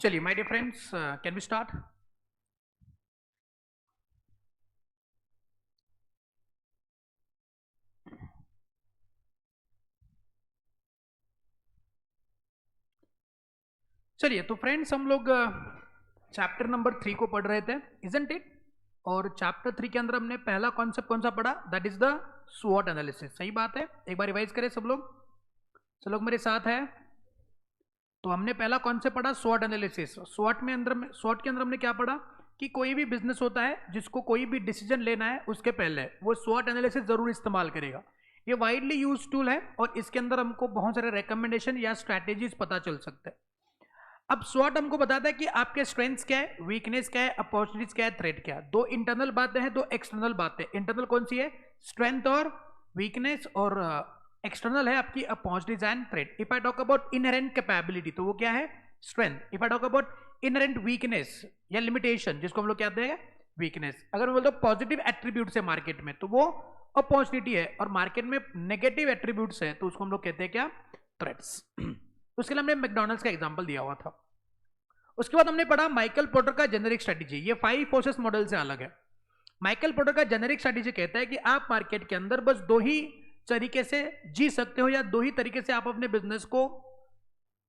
चलिए my dear friends, can we start. चलिए तो फ्रेंड्स हम लोग चैप्टर नंबर 3 को पढ़ रहे थे, इजंट इट। और चैप्टर 3 के अंदर हमने पहला कॉन्सेप्ट कौन सा पढ़ा? दैट इज द स्वॉट एनालिसिस। सही बात है, एक बार रिवाइज करें सब लोग। सब लोग मेरे साथ है। तो हमने पहला कॉन्सेप्ट पढ़ा स्वॉट एनालिसिस। स्वॉट के अंदर हमने क्या पढ़ा कि कोई भी बिजनेस होता है जिसको कोई भी डिसीजन लेना है उसके पहले वो स्वॉट एनालिसिस जरूर इस्तेमाल करेगा। ये वाइडली यूज टूल है और इसके अंदर हमको बहुत सारे रिकमेंडेशन या स्ट्रैटेजीज पता चल सकते हैं। अब स्वॉट हमको बताता है कि आपके स्ट्रेंथ्स क्या है, वीकनेस क्या है, अपॉर्चुनिटीज क्या है, थ्रेट क्या है। दो इंटरनल बातें हैं, दो एक्सटर्नल बातें। इंटरनल कौन सी है? स्ट्रेंथ और वीकनेस, और एक्सटर्नल है आपकी opportunities and threat. If I talk about inherent capability तो वो क्या है? Strength. If I talk about inherent weakness या लिमिटेशन जिसको हम लोग कहते हैं वीकनेस। अगर मैं बोलता हूँ पॉजिटिव एट्रीब्यूट्स है मार्केट में तो वो अपॉर्चुनिटी है, और मार्केट में नेगेटिव एट्रीब्यूट्स है तो उसको हम लोग कहते हैं क्या? थ्रेट्स। उसके लिए हमने मैकडॉनल्ड्स का एग्जांपल दिया हुआ था। उसके बाद हमने पढ़ा माइकल पोर्टर का जेनेरिक स्ट्रेटेजी। ये 5 फोर्सेस मॉडल से अलग है। माइकल पोर्टर का जेनेरिक स्ट्रेटेजी कहता है कि आप मार्केट के अंदर बस दो ही तरीके से जी सकते हो, या दो ही तरीके से आप अपने बिजनेस को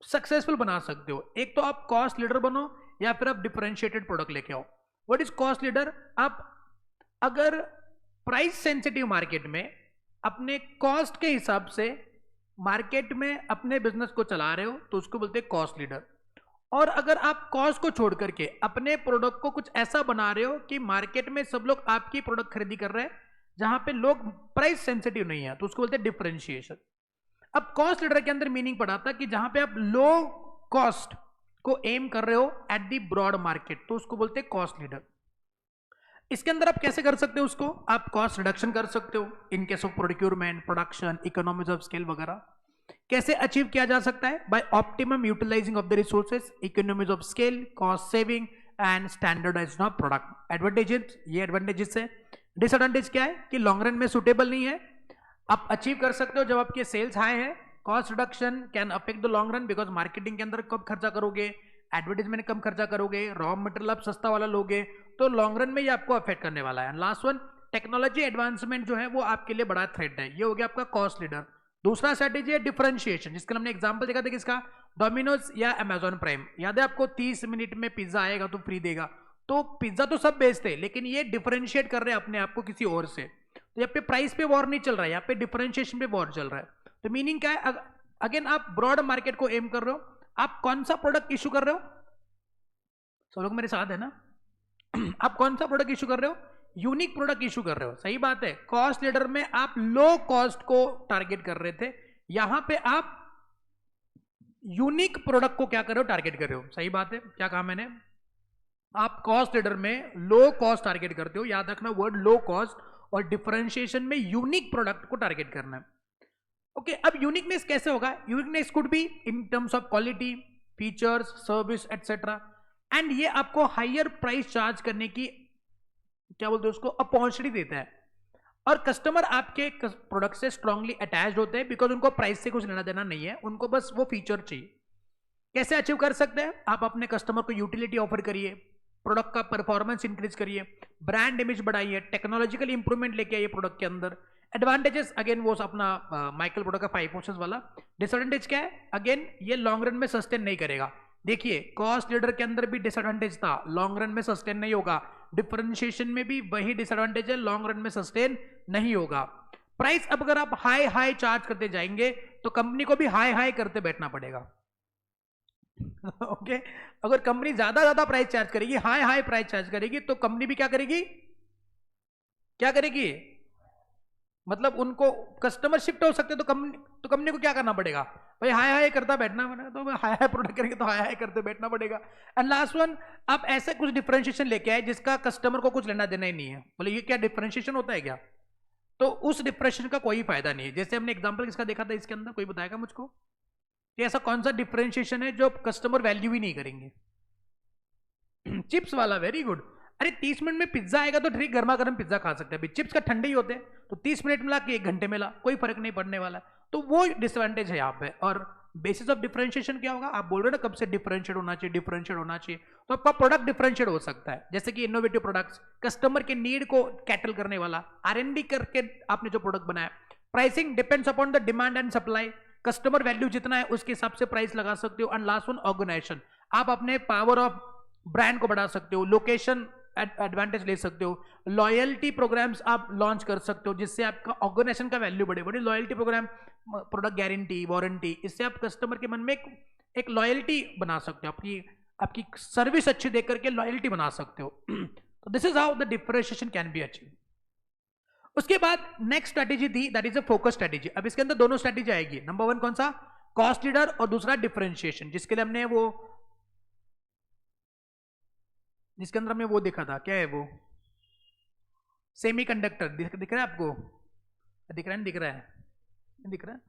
सक्सेसफुल बना सकते हो। एक तो आप कॉस्ट लीडर बनो, या फिर आप डिफरेंशिएटेड प्रोडक्ट लेके आओ। What is cost leader? आप अगर प्राइस सेंसिटिव मार्केट में अपने कॉस्ट के हिसाब से मार्केट में अपने बिजनेस को चला रहे हो तो उसको बोलते हैं कॉस्ट लीडर। और अगर आप कॉस्ट को छोड़ करके अपने प्रोडक्ट को कुछ ऐसा बना रहे हो कि मार्केट में सब लोग आपकी प्रोडक्ट खरीदी कर रहे हैं, जहां पे लोग प्राइस सेंसिटिव नहीं है, तो उसको बोलते हैं डिफरेंशिएशन। अब कॉस्ट लीडर के अंदर मीनिंग पड़ा था कि जहां पे आप लो कॉस्ट को एम कर रहे हो एट दी ब्रॉड मार्केट, तो उसको बोलते हैं कॉस्ट लीडर। इसके अंदर आप कैसे कर सकते हो उसको? आप कॉस्ट रिडक्शन कर सकते हो in case of procurement, production, economies of scale वगैरह। कैसे अचीव किया जा सकता है? By optimum utilising of the resources, economies of scale, cost saving and standardisation of product. Advantages, ये एडवांटेजेस है। डिसएडवांटेज क्या है? कि लॉन्ग रन में सुटेबल नहीं है। आप अचीव कर सकते हो जब आपके सेल्स हाई है। Cost reduction can affect the long run because marketing के अंदर कम खर्चा करोगे, एडवर्टाइजमेंट कम खर्चा करोगे, रॉ मटेरियल आप सस्ता वाला लोगे, तो लॉन्ग रन में ये आपको अफेक्ट करने वाला है। लास्ट वन, टेक्नोलॉजी एडवांसमेंट जो है वो आपके लिए बड़ा थ्रेट है। ये हो गया आपका कॉस्ट लीडर। दूसरा स्ट्रेटेजी है डिफरेंशिएशन, जिसका हमने एग्जांपल देखा था किसका? डोमिनोज या अमेजॉन प्राइम। याद है आपको 30 मिनट में पिज्जा आएगा तो फ्री देगा। तो पिज्जा तो सब बेचते हैं, लेकिन ये डिफरेंशिएट कर रहे हैं अपने आप को किसी और से। तो यहाँ पे प्राइस पे वॉर नहीं चल रहा है, यहाँ पे डिफरेंशिएशन पे वॉर चल रहा है। तो मीनिंग क्या है? अगेन आप ब्रॉड मार्केट को एम कर रहे हो। आप कौन सा प्रोडक्ट इशू कर रहे हो? सब लोग मेरे साथ है ना? आप कौन सा प्रोडक्ट इशू कर रहे हो? यूनिक प्रोडक्ट इशू कर रहे हो। सही बात है। कॉस्ट लीडर में आप लो कॉस्ट को टारगेट कर रहे थे, यहां पे आप यूनिक प्रोडक्ट को क्या कर रहे हो? टारगेट कर रहे हो। सही बात है। क्या कहा मैंने? आप कॉस्ट लीडर में लो कॉस्ट टारगेट करते हो। याद रखना वर्ड लो कॉस्ट। और डिफरेंशिएशन में यूनिक प्रोडक्ट को टारगेट करना है। ओके, अब यूनिकनेस कैसे होगा? Uniqueness could be in terms of quality, features, service etcetera. And ये आपको हायर प्राइस चार्ज करने की क्या बोलते हैं उसको? अपॉर्चुनिटी देता है। और कस्टमर आपके प्रोडक्ट से स्ट्रांगली अटैच्ड होते हैं बिकॉज उनको प्राइस से कुछ लेना देना नहीं है, उनको बस वो फीचर चाहिए। कैसे अचीव कर सकते हैं? आप अपने कस्टमर को यूटिलिटी ऑफर करिए, प्रोडक्ट का परफॉर्मेंस इंक्रीज करिए, ब्रांड इमेज बढ़ाइए, टेक्नोलॉजिकल इंप्रूवमेंट लेके आइए प्रोडक्ट के अंदर। एडवांटेजेस अगेन वो अपना माइकल प्रोडक्ट का 5 फोर्सेस वाला। डिसएडवांटेज क्या है? अगेन ये लॉन्ग रन में सस्टेन नहीं करेगा। देखिए कॉस्ट लीडर के अंदर भी डिसएडवांटेज था, लॉन्ग रन में सस्टेन नहीं होगा। डिफरेंशिएशन में भी वही डिसएडवांटेज है, लॉन्ग रन में सस्टेन नहीं होगा। प्राइस अब अगर आप हाई हाई चार्ज करते जाएंगे तो कंपनी को भी हाई हाई करते बैठना पड़ेगा। ओके, अगर कंपनी ज्यादा प्राइस चार्ज करेगी, हाई हाई प्राइस चार्ज करेगी, तो कंपनी भी क्या करेगी? क्या करेगी? मतलब उनको कस्टमर शिफ्ट हो सकते, तो कंपनी को क्या करना पड़ेगा? भाई हाई हाई करता बैठना पड़ेगा। तो हाई हाई प्रोडक्ट करेंगे तो हाई हाई करते बैठना पड़ेगा। एंड लास्ट वन, आप ऐसे कुछ डिफरेंशिएशन लेके आए जिसका कस्टमर को कुछ लेना देना ही नहीं है। बोले ये क्या डिफरेंशिएशन होता है क्या? तो उस डिफरेंशिएशन का कोई फायदा नहीं है। जैसे हमने एग्जांपल किसका देखा था इसके अंदर, कोई बताएगा मुझको कि ऐसा कौन सा डिफरेंशिएशन है जो कस्टमर वैल्यू ही नहीं करेंगे? चिप्स वाला। Very good. अरे 30 मिनट में पिज्जा आएगा तो ठीक, गर्मा गर्म पिज्जा खा सकते हैं। चिप्स का ठंडे ही होते हैं, तो 30 मिनट मिला कि 1 घंटे मिला, कोई फर्क नहीं पड़ने वाला। तो वो डिसएडवांटेज है यहाँ पे। और बेसिस ऑफ डिफरेंशिएशन क्या होगा, आप बोल रहे हो ना कब से डिफरेंशिएट होना चाहिए, डिफरेंशिएट होना चाहिए, तो आपका प्रोडक्ट डिफरेंशिएट हो सकता है, जैसे कि इनोवेटिव प्रोडक्ट्स, कस्टमर के नीड को कैटल करने वाला, R&D करके आपने जो प्रोडक्ट बनाया। Pricing depends upon the demand and supply, customer value जितना है उसके हिसाब से प्राइस लगा सकते हो। एंड लास्ट वन ऑर्गेनाइजेशन, आप अपने पावर ऑफ ब्रांड को बढ़ा सकते हो, लोकेशन एडवांटेज ले सकते हो, लॉयल्टी प्रोग्राम्स आप लॉन्च कर सकते हो जिससे आपका ऑर्गेनाइजेशन का वैल्यू बढ़े। बड़ी loyalty programme, product guarantee, warranty, इससे आप कस्टमर के मन में एक लॉयल्टी बना सकते हो, आपकी सर्विस अच्छी देख करके लॉयल्टी बना सकते हो। तो this is how the differentiation can be achieve. उसके बाद नेक्स्ट स्ट्रेटेजी थी, that is a focus strategy. अब इसके अंदर दोनों स्ट्रेटेजी आएगी। नंबर 1 कौन सा, कॉस्ट लीडर, और दूसरा डिफरेंशिएशन, जिसके लिए हमने जिसके अंदर हमने वो देखा था, क्या है वो, सेमीकंडक्टर। दिख रहा है आपको, दिख रहा है, नहीं दिख रहा है, नहीं दिख रहा है?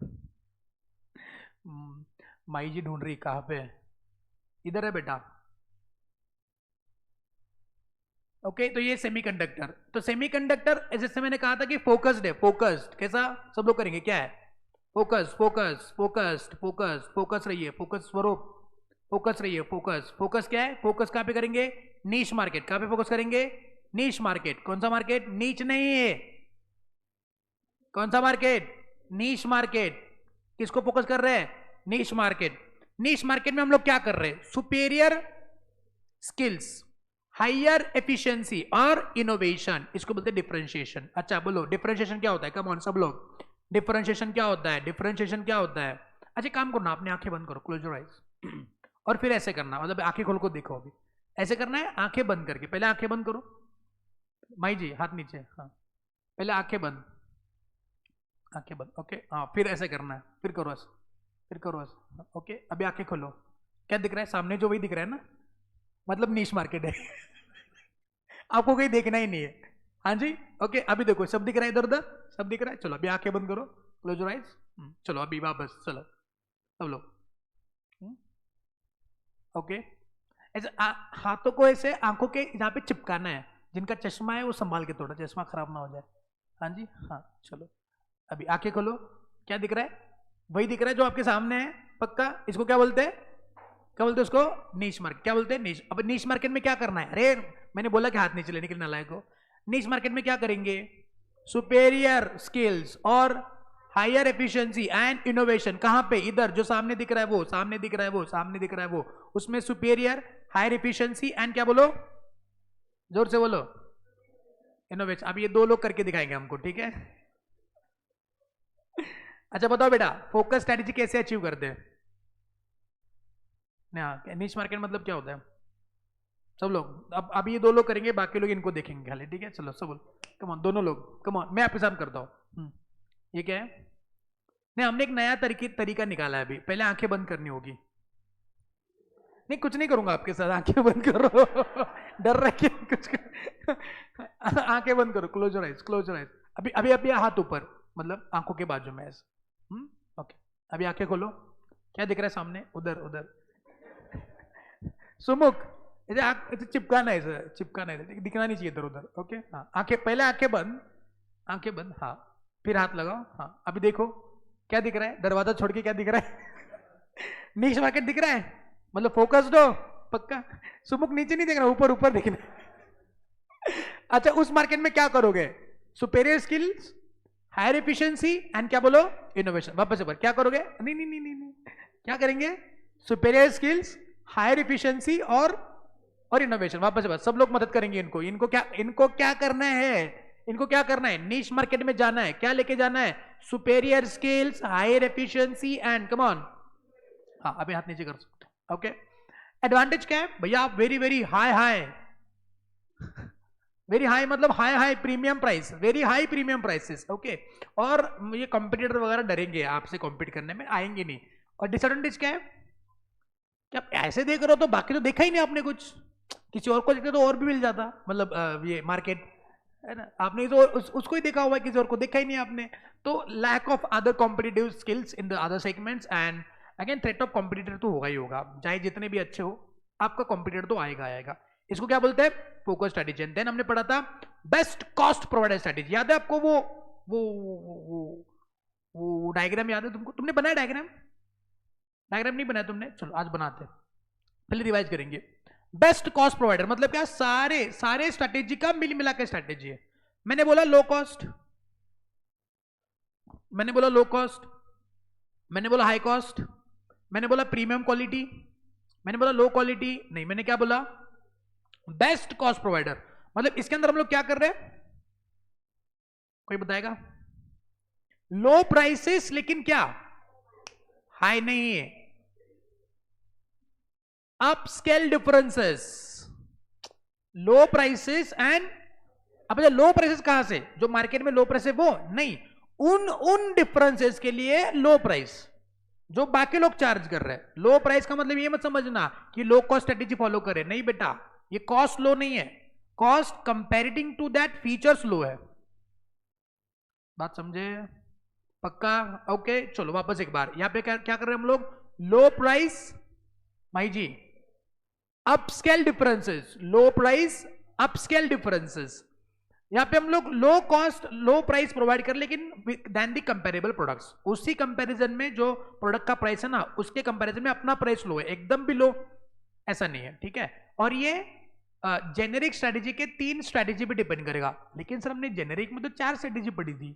माई जी ढूंढ रही, कहाँ पे, इधर है बेटा। ओके तो ये सेमीकंडक्टर, तो सेमीकंडक्टर जैसे मैंने कहा था कि फोकस्ड है, फोकस्ड कैसा सब लोग करेंगे, क्या है, focus focus focused, focus focus रहिए, फोकस स्वरूप, फोकस रहिए, फोकस, फोकस क्या है, फोकस कहां पे करेंगे, नीश मार्केट। कहां पे फोकस करेंगे, नीश मार्केट। कौन सा मार्केट, नीच नहीं है, कौन सा मार्केट, नीश मार्केट। किसको फोकस कर रहे हैं, नीश मार्केट। नीश मार्केट में हम लोग क्या कर रहे हैं, सुपेरियर स्किल्स, हायर एफिशिएंसी और इनोवेशन, इसको बोलते हैं डिफरेंशिएशन। अच्छा बोलो डिफरेंशिएशन क्या होता है, कम ऑन सब लोग, डिफरेंशिएशन क्या होता है, डिफरेंशिएशन क्या होता है। अच्छा काम करो ना, अपने आंखें बंद करो, क्लोज योर आइज, और फिर ऐसे करना, मतलब आंखें खोल को देखो, अभी ऐसे करना है, आंखें बंद करके, पहले आंखें बंद करो, माई जी हाथ नीचे, हाँ पहले आंखें बंद, आंखें बंद, ओके हाँ, फिर ऐसे करना है, फिर करो ऐसे, फिर करो ऐसे, ओके अभी आंखें खोलो। क्या दिख रहा है सामने, जो वही दिख रहा है ना, मतलब नीश मार्केट है। आपको कहीं देखना ही नहीं है, हाँ जी ओके। अभी देखो सब दिख रहा है, इधर उधर सब दिख रहा है, चलो अभी आंखें बंद करो, क्लोज योर आइज, चलो अभी वापस, चलो सब लोग, ओके। ऐसे हाथों को ऐसे आंखों के यहाँ पे चिपकाना है, जिनका चश्मा है वो संभाल के, थोड़ा चश्मा खराब ना हो जाए, हाँ जी हाँ चलो। अभी आंखें खोलो, क्या दिख रहा है, वही दिख रहा है जो आपके सामने है, पक्का। इसको क्या बोलते हैं, क्या बोलते हैं उसको, नीश मार्केट। क्या बोलते हैं, नीश। अब नीश मार्केट में क्या करना है, अरे मैंने बोला कि हाथ नीचे लेने के लिए, नालायक को। नीश मार्केट में क्या करेंगे, सुपेरियर स्किल्स और हायर एफिशिएंसी एंड इनोवेशन। कहां पे, इधर जो सामने दिख रहा है वो, सामने दिख रहा है वो, सामने दिख रहा है वो, उसमें सुपेरियर, हायर एफिशिएंसी एंड क्या बोलो, जोर से बोलो, इनोवेशन। अब ये 2 लोग करके दिखाएंगे हमको, ठीक है। अच्छा बताओ बेटा, फोकस स्ट्रेटेजी कैसे अचीव करते हैं, नीश मार्केट मतलब क्या होता है, सब लोग। अब ये 2 लोग करेंगे, बाकी लोग इनको देखेंगे खाली, ठीक है। चलो सब बोल, कम ऑन दोनों लोग, कम ऑन, मैं आपके साथ करता हूँ। ये क्या है, नहीं हमने एक नया तरीका निकाला है अभी, पहले आंखें बंद करनी होगी। नहीं कुछ नहीं करूंगा आपके साथ, आंखें बंद करो। डर रहे कि कुछ आंखें बंद करो, close your eyes, close your eyes. अभी अभी अभी हाथ ऊपर, मतलब आंखों के बाजू में ऐसे, ओके। अभी आंखें खोलो, क्या दिख रहा है सामने, उधर उधर सुमुख, इसे चिपकाना है, इसे चिपकाना है, दिखना नहीं चाहिए इधर उधर, ओके हाँ। आंखें पहले, आंखें बंद, आंखें बंद, हाँ फिर हाथ लगाओ, हाँ अभी देखो क्या दिख रहा है, दरवाजा छोड़ के क्या दिख रहा है। नीश मार्केट दिख रहा है, मतलब फोकस्ड हो पक्का। सुमुख नीचे नहीं देख रहा, ऊपर ऊपर देखना। अच्छा उस मार्केट में क्या करोगे, superior skills, higher efficiency and क्या बोलो, इनोवेशन। वापस एक बार, क्या करोगे, नहीं नहीं नहीं नहीं, नहीं। क्या करेंगे, सुपेरियर स्किल्स, हायर एफिशिएंसी और इनोवेशन। वापस बात, सब लोग मदद करेंगे इनको, इनको क्या करना है, इनको क्या करना है, नीश मार्केट में जाना है, क्या लेके जाना है, superior skills, higher efficiency and come on, हाँ अभी हाथ नीचे कर सकते हो, ओके। एडवांटेज क्या है भैया, आप very very high high, very high मतलब high high premium price, very high premium prices, okay. और ये कॉम्पिटिटर वगैरह डरेंगे आपसे कॉम्पीट करने में, आएंगे नहीं। और डिसएडवांटेज क्या है, क्या आप ऐसे देख रहे हो तो बाकी तो देखा ही नहीं आपने कुछ, किसी और को देखते तो और भी मिल जाता, मतलब ये मार्केट है ना, आपने तो उसको ही देखा हुआ है, किसी और को देखा ही नहीं आपने। तो lack of other competitive skills in the other segments and again threat of competitor तो होगा ही होगा, चाहे जितने भी अच्छे हो आपका कॉम्पिटिटर तो आएगा आएगा। इसको क्या बोलते हैं, फोकस स्ट्रेटेजी। देन हमने पढ़ा था बेस्ट कॉस्ट प्रोवाइडर स्ट्रेटेजी, याद है आपको, वो डायग्राम याद है तुमको, तुमने बनाया डायग्राम, डायग्राम नहीं बनाया तुमने, चलो आज बनाते हैं, पहले रिवाइज करेंगे। बेस्ट कॉस्ट प्रोवाइडर मतलब क्या, सारे सारे स्ट्रैटेजी का मिल मिला के स्ट्रैटेजी है। मैंने बोला लो कॉस्ट, मैंने बोला लो कॉस्ट, मैंने बोला हाई कॉस्ट, मैंने बोला प्रीमियम क्वालिटी, मैंने बोला लो क्वालिटी नहीं, मैंने क्या बोला, बेस्ट कॉस्ट प्रोवाइडर। मतलब इसके अंदर हम लोग क्या कर रहे हैं, कोई बताएगा? लो प्राइसेस लेकिन क्या, हाई नहीं है, up scale differences, low prices and, अब लो प्राइसेस कहां से, जो मार्केट में लो प्राइस है वो नहीं, उन उन डिफरेंसेस के लिए लो प्राइस जो बाकी लोग चार्ज कर रहे हैं। लो प्राइस का मतलब ये मत समझना कि लो कॉस्ट स्ट्रेटेजी फॉलो करे, नहीं बेटा, ये कॉस्ट लो नहीं है, कॉस्ट कंपेरिटिंग टू दैट फीचर्स लो है। बात समझे? पक्का? ओके चलो वापस एक बार, यहां पे क्या क्या कर रहे हैं हम लोग, लो प्राइस माई जी, upscale differences, low price upscale differences. यहां पे हम लोग low cost low price provide कर, लेकिन देन दी कंपेरेबल प्रोडक्ट्स, उसी कंपैरिजन में जो प्रोडक्ट का प्राइस है ना, उसके कंपैरिजन में अपना प्राइस लो है, एकदम भी लो ऐसा नहीं है, ठीक है। और ये जेनेरिक स्ट्रेटेजी के 3 स्ट्रेटेजी पे डिपेंड करेगा, लेकिन सर हमने जेनेरिक में तो 4 स्ट्रेटेजी पढ़ी थी,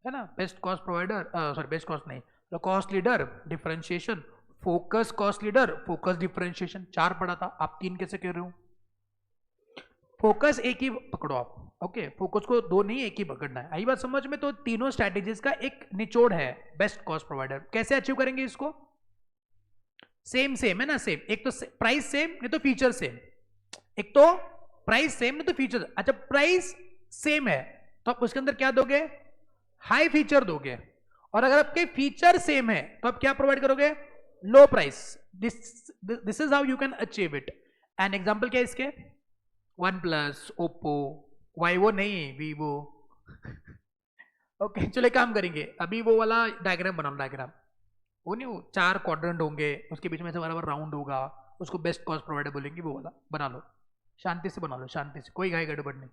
है ना, best cost provider, sorry best cost नहीं, तो cost leader, differentiation, focus cost leader, focus differentiation, 4 पढ़ा था, आप 3 कैसे कह रहे हो? फोकस एक ही पकड़ो आप, ओके, फोकस को 2 नहीं एक ही पकड़ना है, आई बात समझ में? तो तीनों स्ट्रैटेजीज का एक निचोड़ है बेस्ट कॉस्ट प्रोवाइडर। कैसे अचीव करेंगे इसको? सेम सेम है ना, सेम, एक तो प्राइस सेम नहीं तो फीचर सेम, एक तो प्राइस सेम नहीं तो फीचर, अच्छा प्राइस सेम है तो आप उसके अंदर क्या दोगे, हाई फीचर दोगे, और अगर आपके फीचर सेम है तो आप क्या प्रोवाइड करोगे, लो price. This is how you can achieve it. An example क्या है इसके, वन प्लस, ओप्पो, वाईवो नहीं वीवो। ओके चलो एक काम करेंगे, अभी वो वाला डायग्राम बनाओ, डायग्राम वो नहीं, वो 4 क्वाड्रेंट होंगे, उसके बीच में से बराबर राउंड होगा, उसको बेस्ट कॉस्ट प्रोवाइडर बोलेंगे, वो वाला बना लो, शांति से बना लो, शांति से, कोई घाई गड़बड़ नहीं।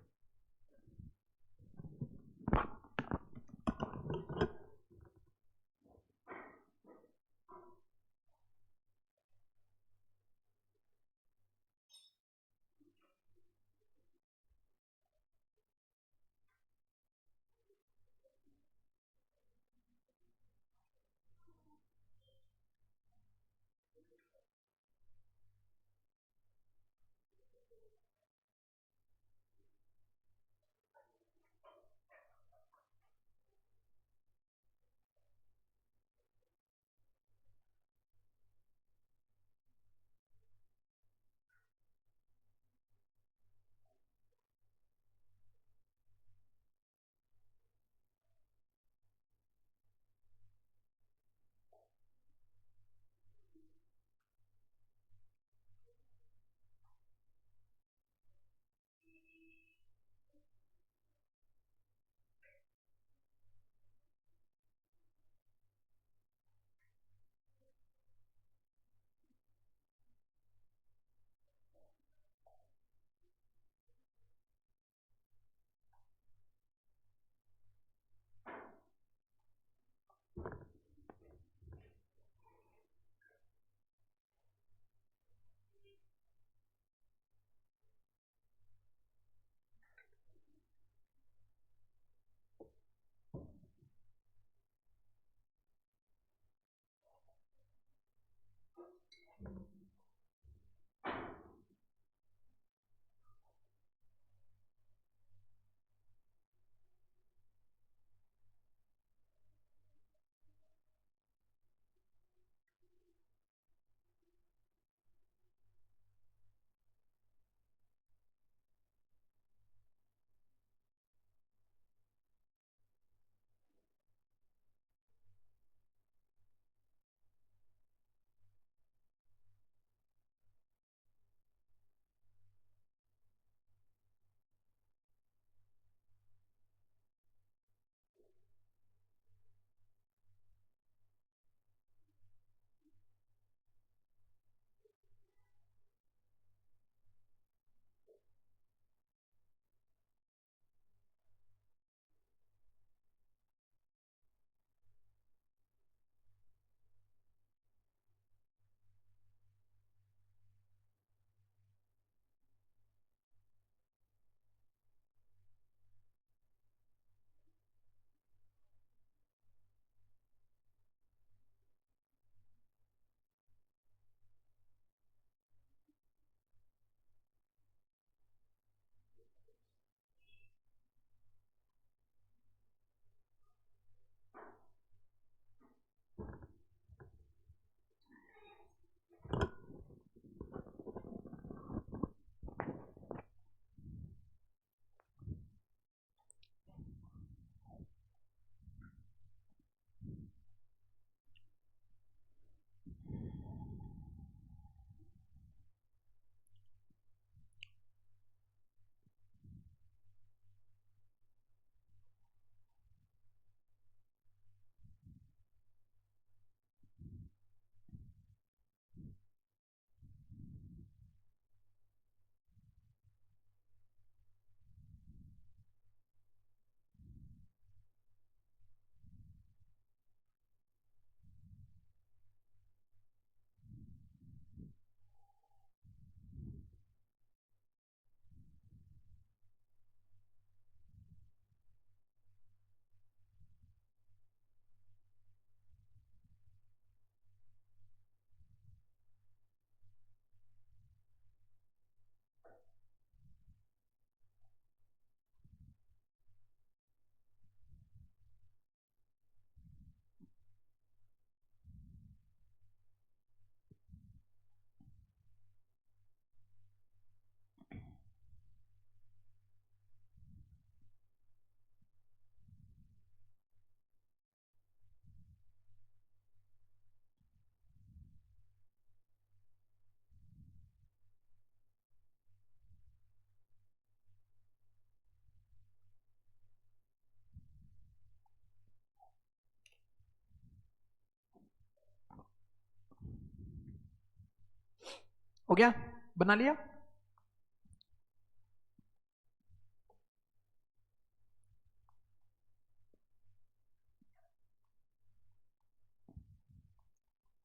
हो गया, बना लिया।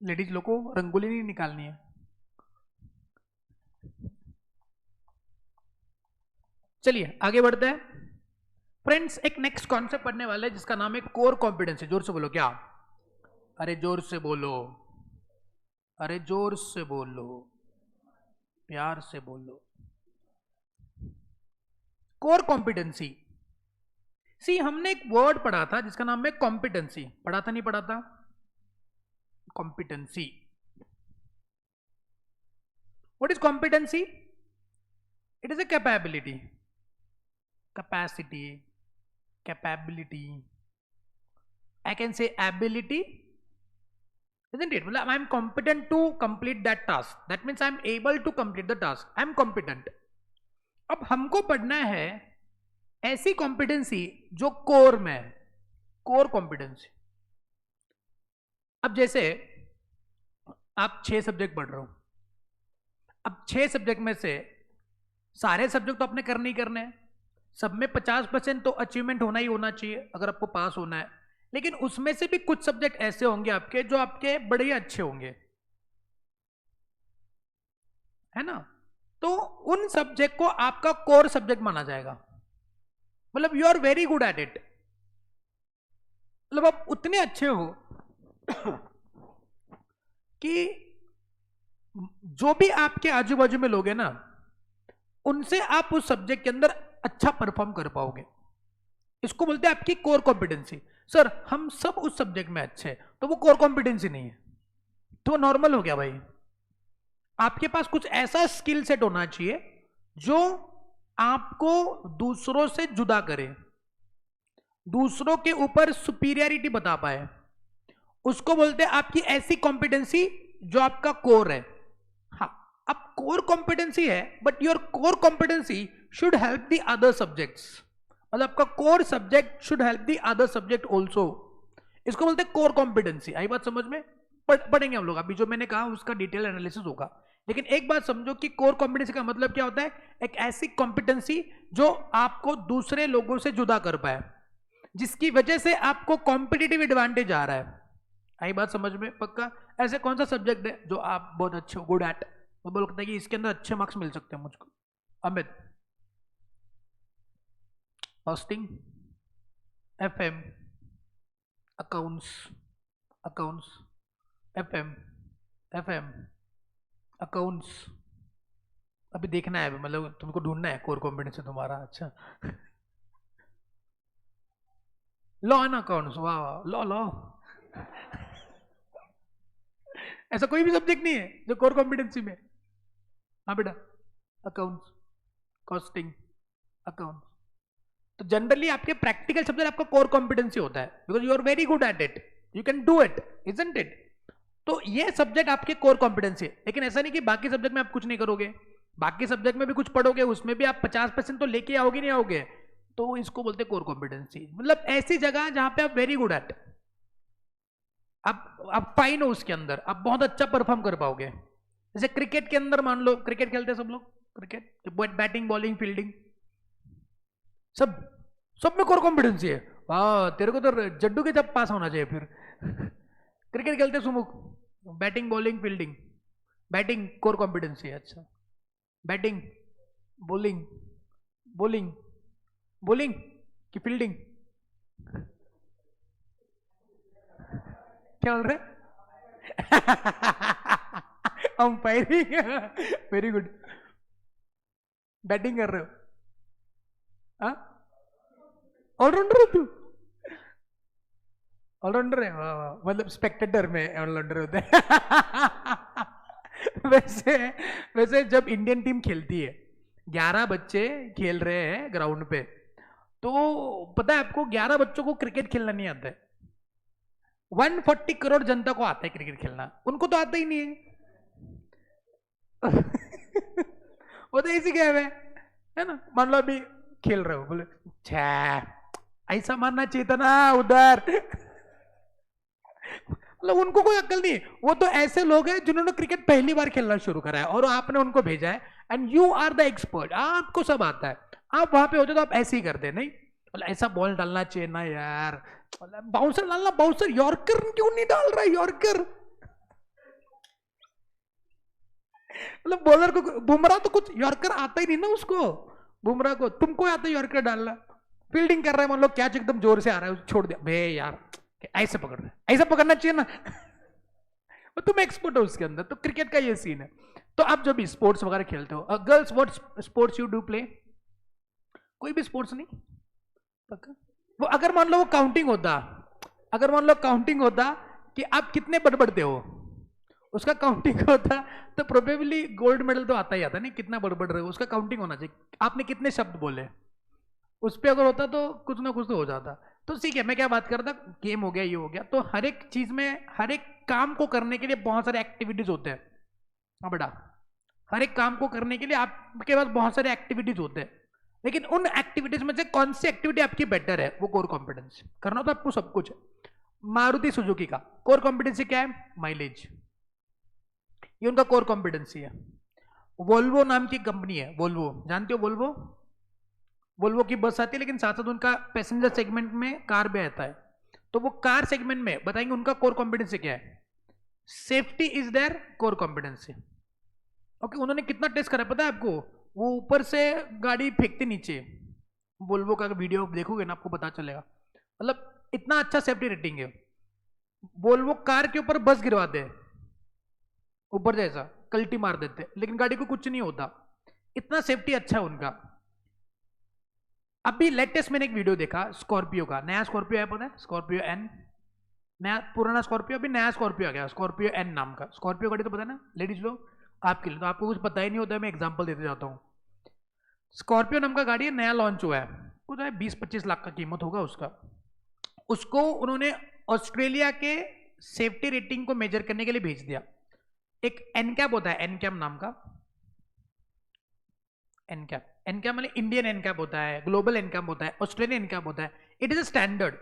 लेडीज लोग को रंगोली नहीं निकालनी है। चलिए आगे बढ़ते हैं फ्रेंड्स। एक नेक्स्ट कॉन्सेप्ट पढ़ने वाले हैं जिसका नाम है कोर कॉम्पिटेंसी। जोर से बोलो क्या? अरे जोर से बोलो, अरे जोर से बोलो, प्यार से बोलो। Core competency. सी हमने एक वर्ड पढ़ा था जिसका नाम है कॉम्पिटेंसी। पढ़ा था नहीं पढ़ा था? Competency. What is competency? It is a capability, capacity, capability, I can say ability, isn't it? Well, I'm competent to complete that task. That means I'm able to complete the task. I'm competent. अब हमको पढ़ना है ऐसी competency जो core में है, core competency. अब जैसे आप 6 सब्जेक्ट पढ़ रहे हो, अब 6 सब्जेक्ट में से सारे सब्जेक्ट तो आपने करने ही करने हैं, सब में 50% तो अचीवमेंट होना ही होना चाहिए अगर आपको पास होना है। लेकिन उसमें से भी कुछ सब्जेक्ट ऐसे होंगे आपके जो आपके बड़े ही अच्छे होंगे, है ना? तो उन सब्जेक्ट को आपका कोर सब्जेक्ट माना जाएगा। मतलब you are very good at it, मतलब आप उतने अच्छे हो कि जो भी आपके आजू बाजू में लोग हैं ना, उनसे आप उस सब्जेक्ट के अंदर अच्छा परफॉर्म कर पाओगे। इसको बोलते हैं आपकी कोर कॉम्पिटेंसी। सर हम सब उस सब्जेक्ट में अच्छे हैं, तो वो कोर कॉम्पिटेंसी नहीं है, तो नॉर्मल हो गया भाई। आपके पास कुछ ऐसा स्किल सेट होना चाहिए जो आपको दूसरों से जुदा करे, दूसरों के ऊपर सुपीरियरिटी बता पाए। उसको बोलते हैं आपकी ऐसी कॉम्पिटेंसी जो आपका कोर है। हाँ, अब कोर कॉम्पिटेंसी है, but your core competency should help the other subjects. मतलब आपका core subject should help the other subject also. इसको बोलते हैं कोर कॉम्पिटेंसी। आई बात समझ में? पढ़ेंगे हम लोग, अभी जो मैंने कहा उसका डिटेल एनालिसिस होगा। लेकिन एक बात समझो कि कोर कॉम्पिटेंसी का मतलब क्या होता है? एक ऐसी कॉम्पिटेंसी जो आपको दूसरे लोगों से जुदा कर पाए, जिसकी वजह से आपको कॉम्पिटिटिव एडवांटेज आ रहा है। आई बात समझ में? पक्का? ऐसे कौन सा सब्जेक्ट है जो आप बहुत अच्छे हो, गुड एट, तो बोल सकते हैं कि इसके अंदर अच्छे मार्क्स मिल सकते हैं मुझको? Amit, hoisting, FM, accounts, accounts, FM, FM, accounts. अभी देखना है, मतलब तुमको ढूंढना है कोर कॉम्पिटेंसी तुम्हारा। अच्छा, लॉ एंड अकाउंट्स, वाह वाह, लॉ लॉ। ऐसा कोई भी सब्जेक्ट नहीं है जो कोर कॉम्पिटेंसी में? हाँ बेटा, अकाउंट्स, कॉस्टिंग, अकाउंट्स। तो जनरली आपके प्रैक्टिकल सब्जेक्ट आपका कोर कॉम्पिटेंसी होता है, because you are very good at it, you can do it, isn't it? तो ये सब्जेक्ट आपके कोर कॉम्पिटेंसी है। लेकिन ऐसा नहीं कि बाकी सब्जेक्ट में आप कुछ नहीं करोगे, बाकी सब्जेक्ट में भी कुछ पढ़ोगे, उसमें भी आप 50% तो लेके आओगे नहीं आओगे, तो इसको बोलते हैं कोर कॉम्पिटेंसी। मतलब ऐसी जगह जहां पे आप वेरी गुड एट, आप फाइन हो उसके अंदर, आप बहुत अच्छा परफॉर्म कर पाओगे। जैसे क्रिकेट के अंदर मान लो, क्रिकेट खेलते हैं सब लोग, क्रिकेट बैटिंग बॉलिंग फील्डिंग सब, सब में कोर कॉम्पिटेंसी है। वाह, तेरे को तो जड्डू के जब पास होना चाहिए फिर। क्रिकेट खेलते Sumukh, batting bowling fielding, batting core competency है। अच्छा, बैटिंग, बॉलिंग, बॉलिंग, बॉलिंग की फील्डिंग, क्या बोल रहे? Umpiring, very good. बैटिंग कर रहे हो? हाँ, ऑलराउंडर हो तू? ऑलराउंडर है? वाह वाह, मतलब स्पेक्टेटर में ऑलराउंडर होते हैं। वैसे वैसे जब इंडियन टीम खेलती है, 11 बच्चे खेल रहे हैं ग्राउंड पे, तो पता है आपको 11 बच्चों को क्रिकेट खेलना नहीं आता है। 140 करोड़ जनता को आता है क्रिकेट खेलना, उनको तो आता ही नहीं है। वो तो ऐसी गेम है ना? मान लो अभी खेल रहे हो, बोले छा ऐसा मारना चाहिए था ना उधर। मतलब उनको कोई अक्ल नहीं है। वो तो ऐसे लोग हैं जिन्होंने क्रिकेट पहली बार खेलना शुरू करा है और आपने उनको भेजा है and you are the expert, आपको सब आता है, आप वहां पे होते तो आप ऐसे ही करते नहीं, मतलब ऐसा बॉल डालना चाहिए ना यार, बाउंसर डालना, बाउंसर यॉर्कर क्यों नहीं डाल रहा है यॉर्कर, मतलब बॉलर को, बुमराह तो कुछ यॉर्कर आता ही नहीं ना उसको, बुमराह को तुमको आता है यॉर्कर डालना, फील्डिंग कर रहा है मान लो कैच एकदम जोर से आ रहा है छोड़ दिया बे यार, ऐसे पकड़ रहे हैं, ऐसा पकड़ना चाहिए ना तुम एक्सपर्ट हो उसके अंदर। तो क्रिकेट का ये सीन है। तो आप जब भी स्पोर्ट्स वगैरह खेलते हो, girls what sports you do play, कोई भी स्पोर्ट्स नहीं पक्का, वो अगर मान लो वो काउंटिंग होता, अगर मान लो काउंटिंग होता कि आप कितने बड़बड़ते हो, उसका काउंटिंग होता तो प्रोबेबली गोल्ड मेडल तो आता ही आता नहीं, कितना बड़बड़ रहे हो उसका काउंटिंग होना चाहिए, आपने कितने शब्द बोले, उस पर अगर होता तो कुछ ना कुछ तो हो जाता। तो ठीक है, मैं क्या बात कर रहा था, गेम हो गया ये हो गया, तो हर एक चीज में, हर एक काम को करने के लिए बहुत सारे एक्टिविटीज होते हैं। हाँ बेटा, हर एक काम को करने के लिए आपके पास बहुत सारे एक्टिविटीज होते हैं, लेकिन उन एक्टिविटीज में से कौन सी एक्टिविटी आपकी बेटर है, वो कोर कॉम्पिटेंस। करना तो आपको सब कुछ है। मारुति सुजुकी का कोर कॉम्पिटेंसी क्या है, माइलेज, ये उनका कोर कॉम्पिटेंसी है। वोल्वो नाम की कंपनी है, वोल्वो जानते हो, वोल्वो, वोल्वो की बस आती है, लेकिन साथ साथ उनका पैसेंजर सेगमेंट में कार भी आता है। तो वो कार सेगमेंट में बताएंगे उनका कोर कॉम्पिटेंसी क्या है, safety is there core competency. Okay, उन्होंने कितना टेस्ट करा पता है आपको, वो ऊपर से गाड़ी फेंकते नीचे, वोल्वो का वीडियो देखोगे ना आपको पता चलेगा, मतलब इतना अच्छा सेफ्टी रेटिंग है। वोल्वो कार के ऊपर बस गिरवाते हैं ऊपर जैसा, कल्टी मार देते, लेकिन गाड़ी को कुछ नहीं होता, इतना सेफ्टी अच्छा है उनका। अभी लेटेस्ट मैंने एक वीडियो देखा स्कॉर्पियो का, नया स्कॉर्पियो है पता है, स्कॉर्पियो एन, नया पुराना स्कॉर्पियो, अभी नया स्कॉर्पियो आ गया, स्कॉर्पियो एन नाम का। स्कॉर्पियो गाड़ी तो पता है ना लेडीज लोग, आपके लिए तो आपको कुछ पता ही नहीं होता है, मैं एग्जांपल देते जाता हूँ। स्कॉर्पियो नाम का गाड़ी है, नया लॉन्च हुआ है, वो जो है 20-25 लाख का कीमत होगा उसका। उसको उन्होंने ऑस्ट्रेलिया के सेफ्टी रेटिंग को मेजर करने के लिए भेज दिया। एक एनकैप होता है, एनकैप नाम का, एनकैप, एनकैप मतलब इंडियन एनकैप होता है, ग्लोबल एनकैप होता है, ऑस्ट्रेलियन एनकैप होता है। इट इज अ स्टैंडर्ड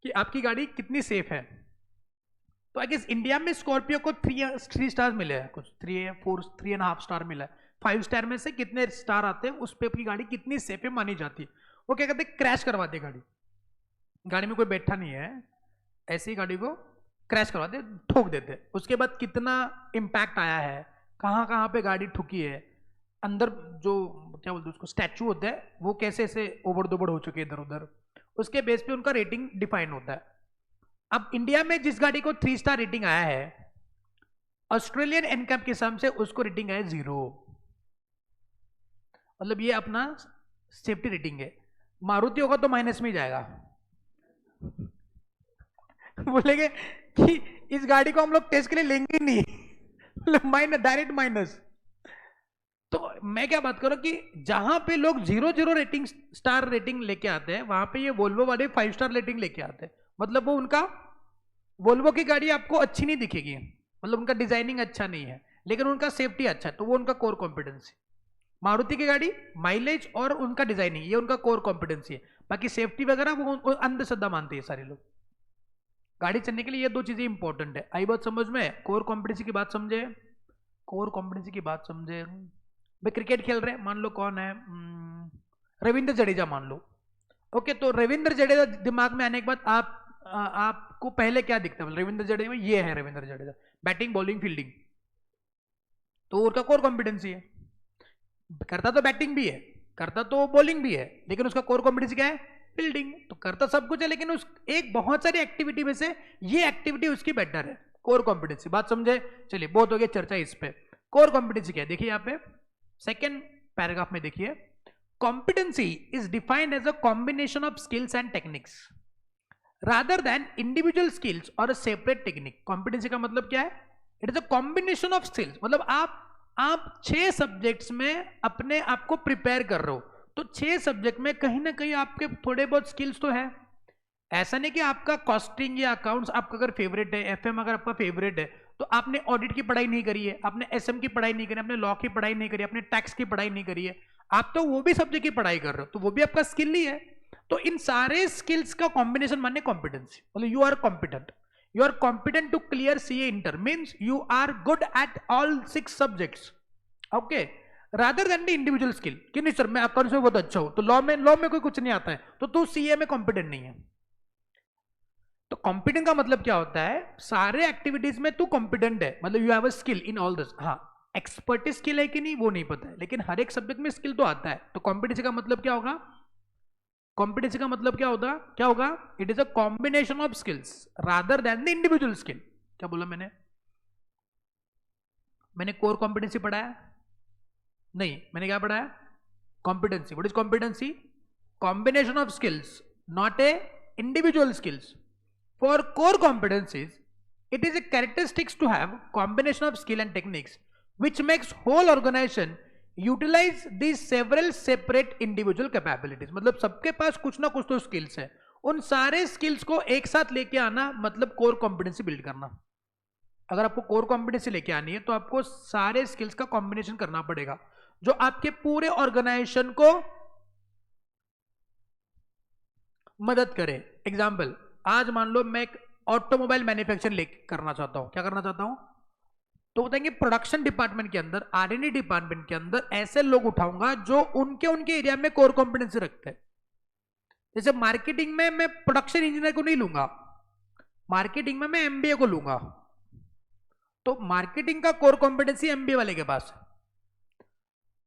कि आपकी गाड़ी कितनी सेफ है। तो आई गेस इंडिया में स्कॉर्पियो को 3 स्टार मिले हैं, कुछ 3.5 स्टार मिला है। 5 स्टार में से कितने स्टार आते हैं उस पर आपकी गाड़ी कितनी सेफ है मानी जाती है। वो क्या कहते हैं, क्रैश करवाते गाड़ी, गाड़ी में कोई बैठा नहीं है, ऐसी गाड़ी को क्रैश करवाते, ठोक देते। उसके बाद कितना इम्पैक्ट आया है, कहाँ कहाँ पे गाड़ी ठुकी है, अंदर जो क्या बोलते हैं उसको स्टैचू होता है, वो कैसे ऐसे ओबड़ दोबड़ हो चुके इधर उधर, उसके बेस पे उनका रेटिंग डिफाइन होता है। अब इंडिया में जिस गाड़ी को 3 स्टार रेटिंग आया है, ऑस्ट्रेलियन एनकैप के हिसाब से उसको रेटिंग आया 0, मतलब ये अपना सेफ्टी रेटिंग है। मारुति होगा तो माइनस में ही जाएगा बोलेंगे कि इस गाड़ी को हम लोग टेस्ट के लिए लेंगे नहीं माइनस, डायरेक्ट माइनस। तो मैं क्या बात करूं कि जहां पे लोग 0 रेटिंग स्टार रेटिंग लेके आते हैं, वहां पे ये वोल्वो वाले 5 स्टार रेटिंग लेके आते हैं। मतलब वो उनका, वोल्वो की गाड़ी आपको अच्छी नहीं दिखेगी, मतलब उनका डिजाइनिंग अच्छा नहीं है, लेकिन उनका सेफ्टी अच्छा है, तो वो उनका कोर कॉम्पिटेंसी। मारुति की गाड़ी माइलेज और उनका डिजाइनिंग, ये उनका कोर कॉम्पिटेंसी है। बाकी सेफ्टी वगैरह वो अंधश्रद्धा मानते हैं सारे लोग। गाड़ी चलने के लिए ये 2 चीजें इंपॉर्टेंट है। आई बात समझ में, कोर कॉम्पिटेंसी की बात समझे, कोर कॉम्पिटेंसी की बात समझे। भाई क्रिकेट खेल रहे हैं, मान लो कौन है, रविंद्र जडेजा मान लो। ओके, तो रविंद्र जडेजा दिमाग में आने के बाद आपको पहले क्या दिखता है, रविंद्र जडेजा में ये है, Ravindra Jadeja batting bowling fielding, तो उसका कोर कॉम्पिटेंसी है। करता तो बैटिंग भी है, करता तो बॉलिंग भी है, लेकिन उसका कोर कॉम्पिटेंसी क्या है, फील्डिंग। तो करता सब कुछ है, लेकिन उस एक बहुत सारी एक्टिविटी में से ये एक्टिविटी उसकी बेटर है, कोर कॉम्पिटेंसी। बात समझे? चलिए, बहुत हो गया चर्चा इस पे। कोर कॉम्पिटेंसी क्या है, देखिए यहाँ पे सेकेंड पैराग्राफ में देखिए, competency is defined as a combination of skills and techniques rather than individual skills और अ सेपरेट टेक्निक। कॉम्पिटेंसी का मतलब क्या है, it is a combination of skills, मतलब आप 6 सब्जेक्ट्स में अपने आप को प्रिपेयर कर रहे हो, तो 6 सब्जेक्ट में कहीं ना कहीं आपके थोड़े बहुत स्किल्स तो है। ऐसा नहीं कि आपका कॉस्टिंग या अकाउंट्स आपका अगर फेवरेट है, एफएम अगर आपका फेवरेट है, तो आपने ऑडिट की पढ़ाई नहीं करी है, आपने एसएम की पढ़ाई नहीं करी, आपने लॉ की पढ़ाई नहीं करी, आपने टैक्स की पढ़ाई नहीं करी है, आप तो वो भी सब्जेक्ट की पढ़ाई कर रहे हो, तो वो भी आपका स्किल ही है। तो इन सारे स्किल्स का कॉम्बिनेशन माने कॉम्पिटेंसी, मतलब you are competent. You are competent to clear CA inter means you are good at all 6 subjects. Okay, rather than the individual skill कि नहीं सर मैं अकाउंट्स में बहुत अच्छा हूं तो लॉ में कोई कुछ नहीं आता है तो तू सीए में कॉम्पिटेंट नहीं है. तो कॉम्पिटेंट का मतलब क्या होता है, सारे एक्टिविटीज में तू कॉम्पिटेंट है, मतलब you have a skill in all this. हाँ, एक्सपर्टी स्किल है कि नहीं वो नहीं पता है, लेकिन हर एक सब्जेक्ट में स्किल तो आता है. तो कॉम्पिटेंसी का मतलब क्या होगा, कॉम्पिटेंसी का मतलब क्या होगा, it is a combination of skills rather than the individual skill. क्या बोला मैंने कोर कॉम्पिटेंसी पढ़ाया नहीं, मैंने क्या पढ़ाया, competency. What is competency, combination of skills, not a individual skills. For core competencies, it is a characteristics to have combination of skill and techniques which makes whole organization utilize these several separate individual capabilities. मतलब सबके पास कुछ ना कुछ तो skills है, उन सारे skills को एक साथ लेके आना मतलब कोर कॉम्पिटेंसी बिल्ड करना. अगर आपको कोर कॉम्पिटेंसी लेके आनी है तो आपको सारे स्किल्स का कॉम्बिनेशन करना पड़ेगा जो आपके पूरे ऑर्गेनाइजेशन को मदद करे. एग्जाम्पल, आज मान लो मैं एक ऑटोमोबाइल मैन्युफैक्चरिंग करना चाहता हूं. क्या करना चाहता हूं, तो बताएंगे प्रोडक्शन डिपार्टमेंट के अंदर, आर&डी डिपार्टमेंट के अंदर ऐसे लोग उठाऊंगा जो उनके एरिया में कोर कॉम्पिटेंसी रखते हैं. जैसे मार्केटिंग में मैं प्रोडक्शन इंजीनियर को नहीं लूंगा, मार्केटिंग में मैं एमबीए को लूंगा. तो मार्केटिंग का कोर कॉम्पिटेंसी एमबीए वाले के पास है.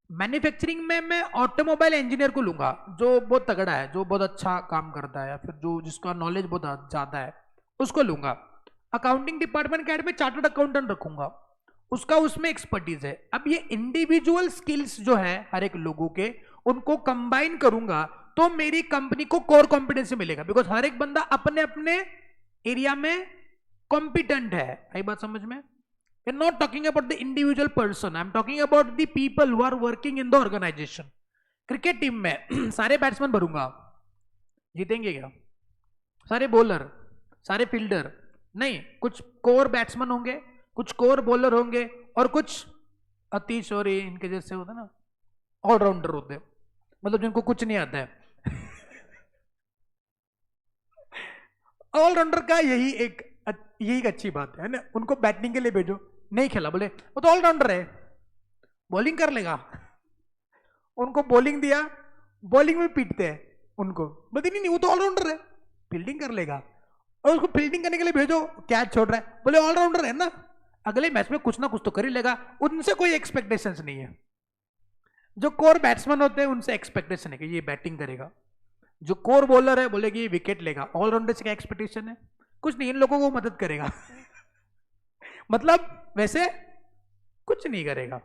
मैन्युफैक्चरिंग में मैं ऑटोमोबाइल इंजीनियर को लूंगा जो बहुत तगड़ा है, जो बहुत अच्छा काम करता है, या फिर जो जिसका नॉलेज बहुत ज्यादा है उसको लूंगा. अकाउंटिंग डिपार्टमेंट के हेड में चार्टर्ड अकाउंटेंट रखूंगा, उसका उसमें एक्सपर्टीज है. अब ये इंडिविजुअल स्किल्स जो है हर एक लोगों के, उनको कंबाइन करूंगा तो मेरी कंपनी को कोर कॉम्पिटेंसी मिलेगा. बिकॉज हर एक बंदा अपने अपने एरिया में कॉम्पिटेंट है. आई बात समझ में. I'm not talking about the individual person. I'm talking about the people who are working in the organization. Cricket team में सारे बैट्समैन भरूंगा, जीतेंगे क्या? सारे बॉलर, सारे फील्डर नहीं, कुछ कोर बैट्समैन होंगे, कुछ कोर बॉलर होंगे और कुछ अतीश और इनके जैसे होते ना ऑलराउंडर होते हैं, मतलब जिनको कुछ नहीं आता है. ऑलराउंडर का यही एक अच्छी बात है ना, उनको बैटिंग के लिए भेजो, नहीं खेला, बोले वो तो ऑलराउंडर है, बॉलिंग कर लेगा. उनको बॉलिंग दिया, बॉलिंग में पीटते हैं उनको, बोलते नहीं वो तो ऑलराउंडर है, फील्डिंग कर लेगा. और उसको फील्डिंग करने के लिए भेजो, कैच छोड़ रहा है, बोले ऑलराउंडर है ना, अगले मैच में कुछ ना कुछ तो कर ही लेगा. उनसे कोई एक्सपेक्टेशंस नहीं है. जो कोर बैट्समैन होते हैं उनसे एक्सपेक्टेशन है कि ये बैटिंग करेगा. जो कोर बॉलर है बोले कि ये विकेट लेगा. ऑलराउंडर से क्या एक्सपेक्टेशन है, कुछ नहीं, इन लोगों को मदद करेगा. मतलब वैसे कुछ नहीं करेगा.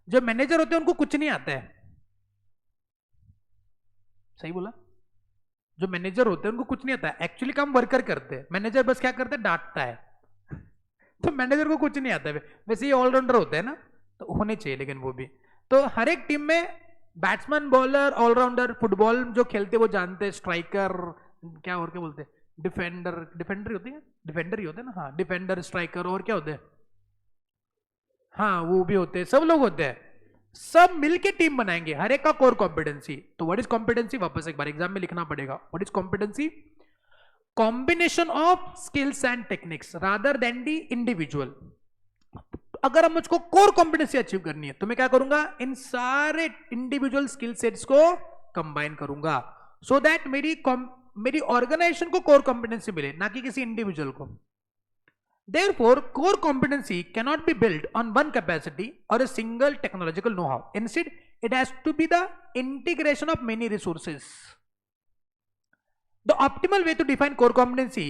जो मैनेजर होते हैं उनको कुछ नहीं आता है. सही बोला. जो मैनेजर होते हैं उनको कुछ नहीं आता है, एक्चुअली काम वर्कर करते हैं. मैनेजर बस क्या करते हैं, डांटता है. तो मैनेजर को कुछ नहीं आता है. वैसे ये ऑलराउंडर होते हैं ना, तो होने चाहिए लेकिन वो भी. तो हर एक टीम में बैट्समैन, बॉलर, ऑलराउंडर, फुटबॉल जो खेलते वो जानते हैं, स्ट्राइकर, क्या और क्या बोलते हैं, डिफेंडर होते हैं, डिफेंडर ही होते हैं ना. हाँ, डिफेंडर, स्ट्राइकर, और क्या होते हैं, हाँ वो भी होते हैं, सब लोग होते हैं. सब मिलके टीम बनाएंगे, हर एक का कोर कॉम्पिटेंसी. तो व्हाट इज कॉम्पिटेंसी, वापस एक बार एग्जाम में लिखना पड़ेगा. What is competency, combination of skills and techniques rather then the individual. अगर हम मुझको कोर कॉम्पिटेंसी अचीव करनी है तो मैं क्या करूंगा, इन सारे इंडिविजुअल स्किल सेट्स को कंबाइन करूंगा सो दैट मेरी ऑर्गेनाइजेशन को कोर कॉम्पिटेंसी मिले, ना कि किसी इंडिविजुअल को. Therefore, core competency cannot be built on one capacity or a single technological know-how. Instead, it has to be the integration of many resources. The optimal way to define core competency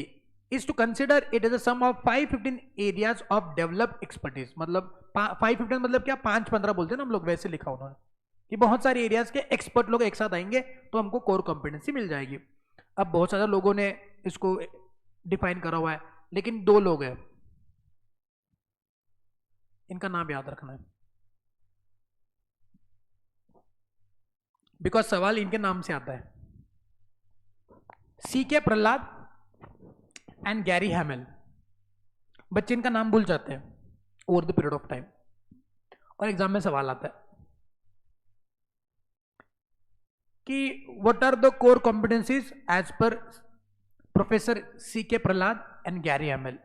is to consider it as a sum of 5-15 areas of developed expertise. मतलब 5-15 मतलब क्या, 5-15 बोलते हैं ना हम लोग, वैसे लिखा उन्होंने कि बहुत सारे एरियाज के एक्सपर्ट लोग एक साथ आएंगे तो हमको कोर कॉम्पिटेंसी मिल जाएगी. अब बहुत सारे लोगों ने इसको डिफाइन करा हुआ है, लेकिन 2 लोग हैं, इनका नाम याद रखना है, बिकॉज सवाल इनके नाम से आता है. CK Prahalad and Gary Hamel. बच्चे इनका नाम भूल जाते हैं over the period of time, और एग्जाम में सवाल आता है कि what are the core competencies as per professor CK Prahalad and Gary Hamel.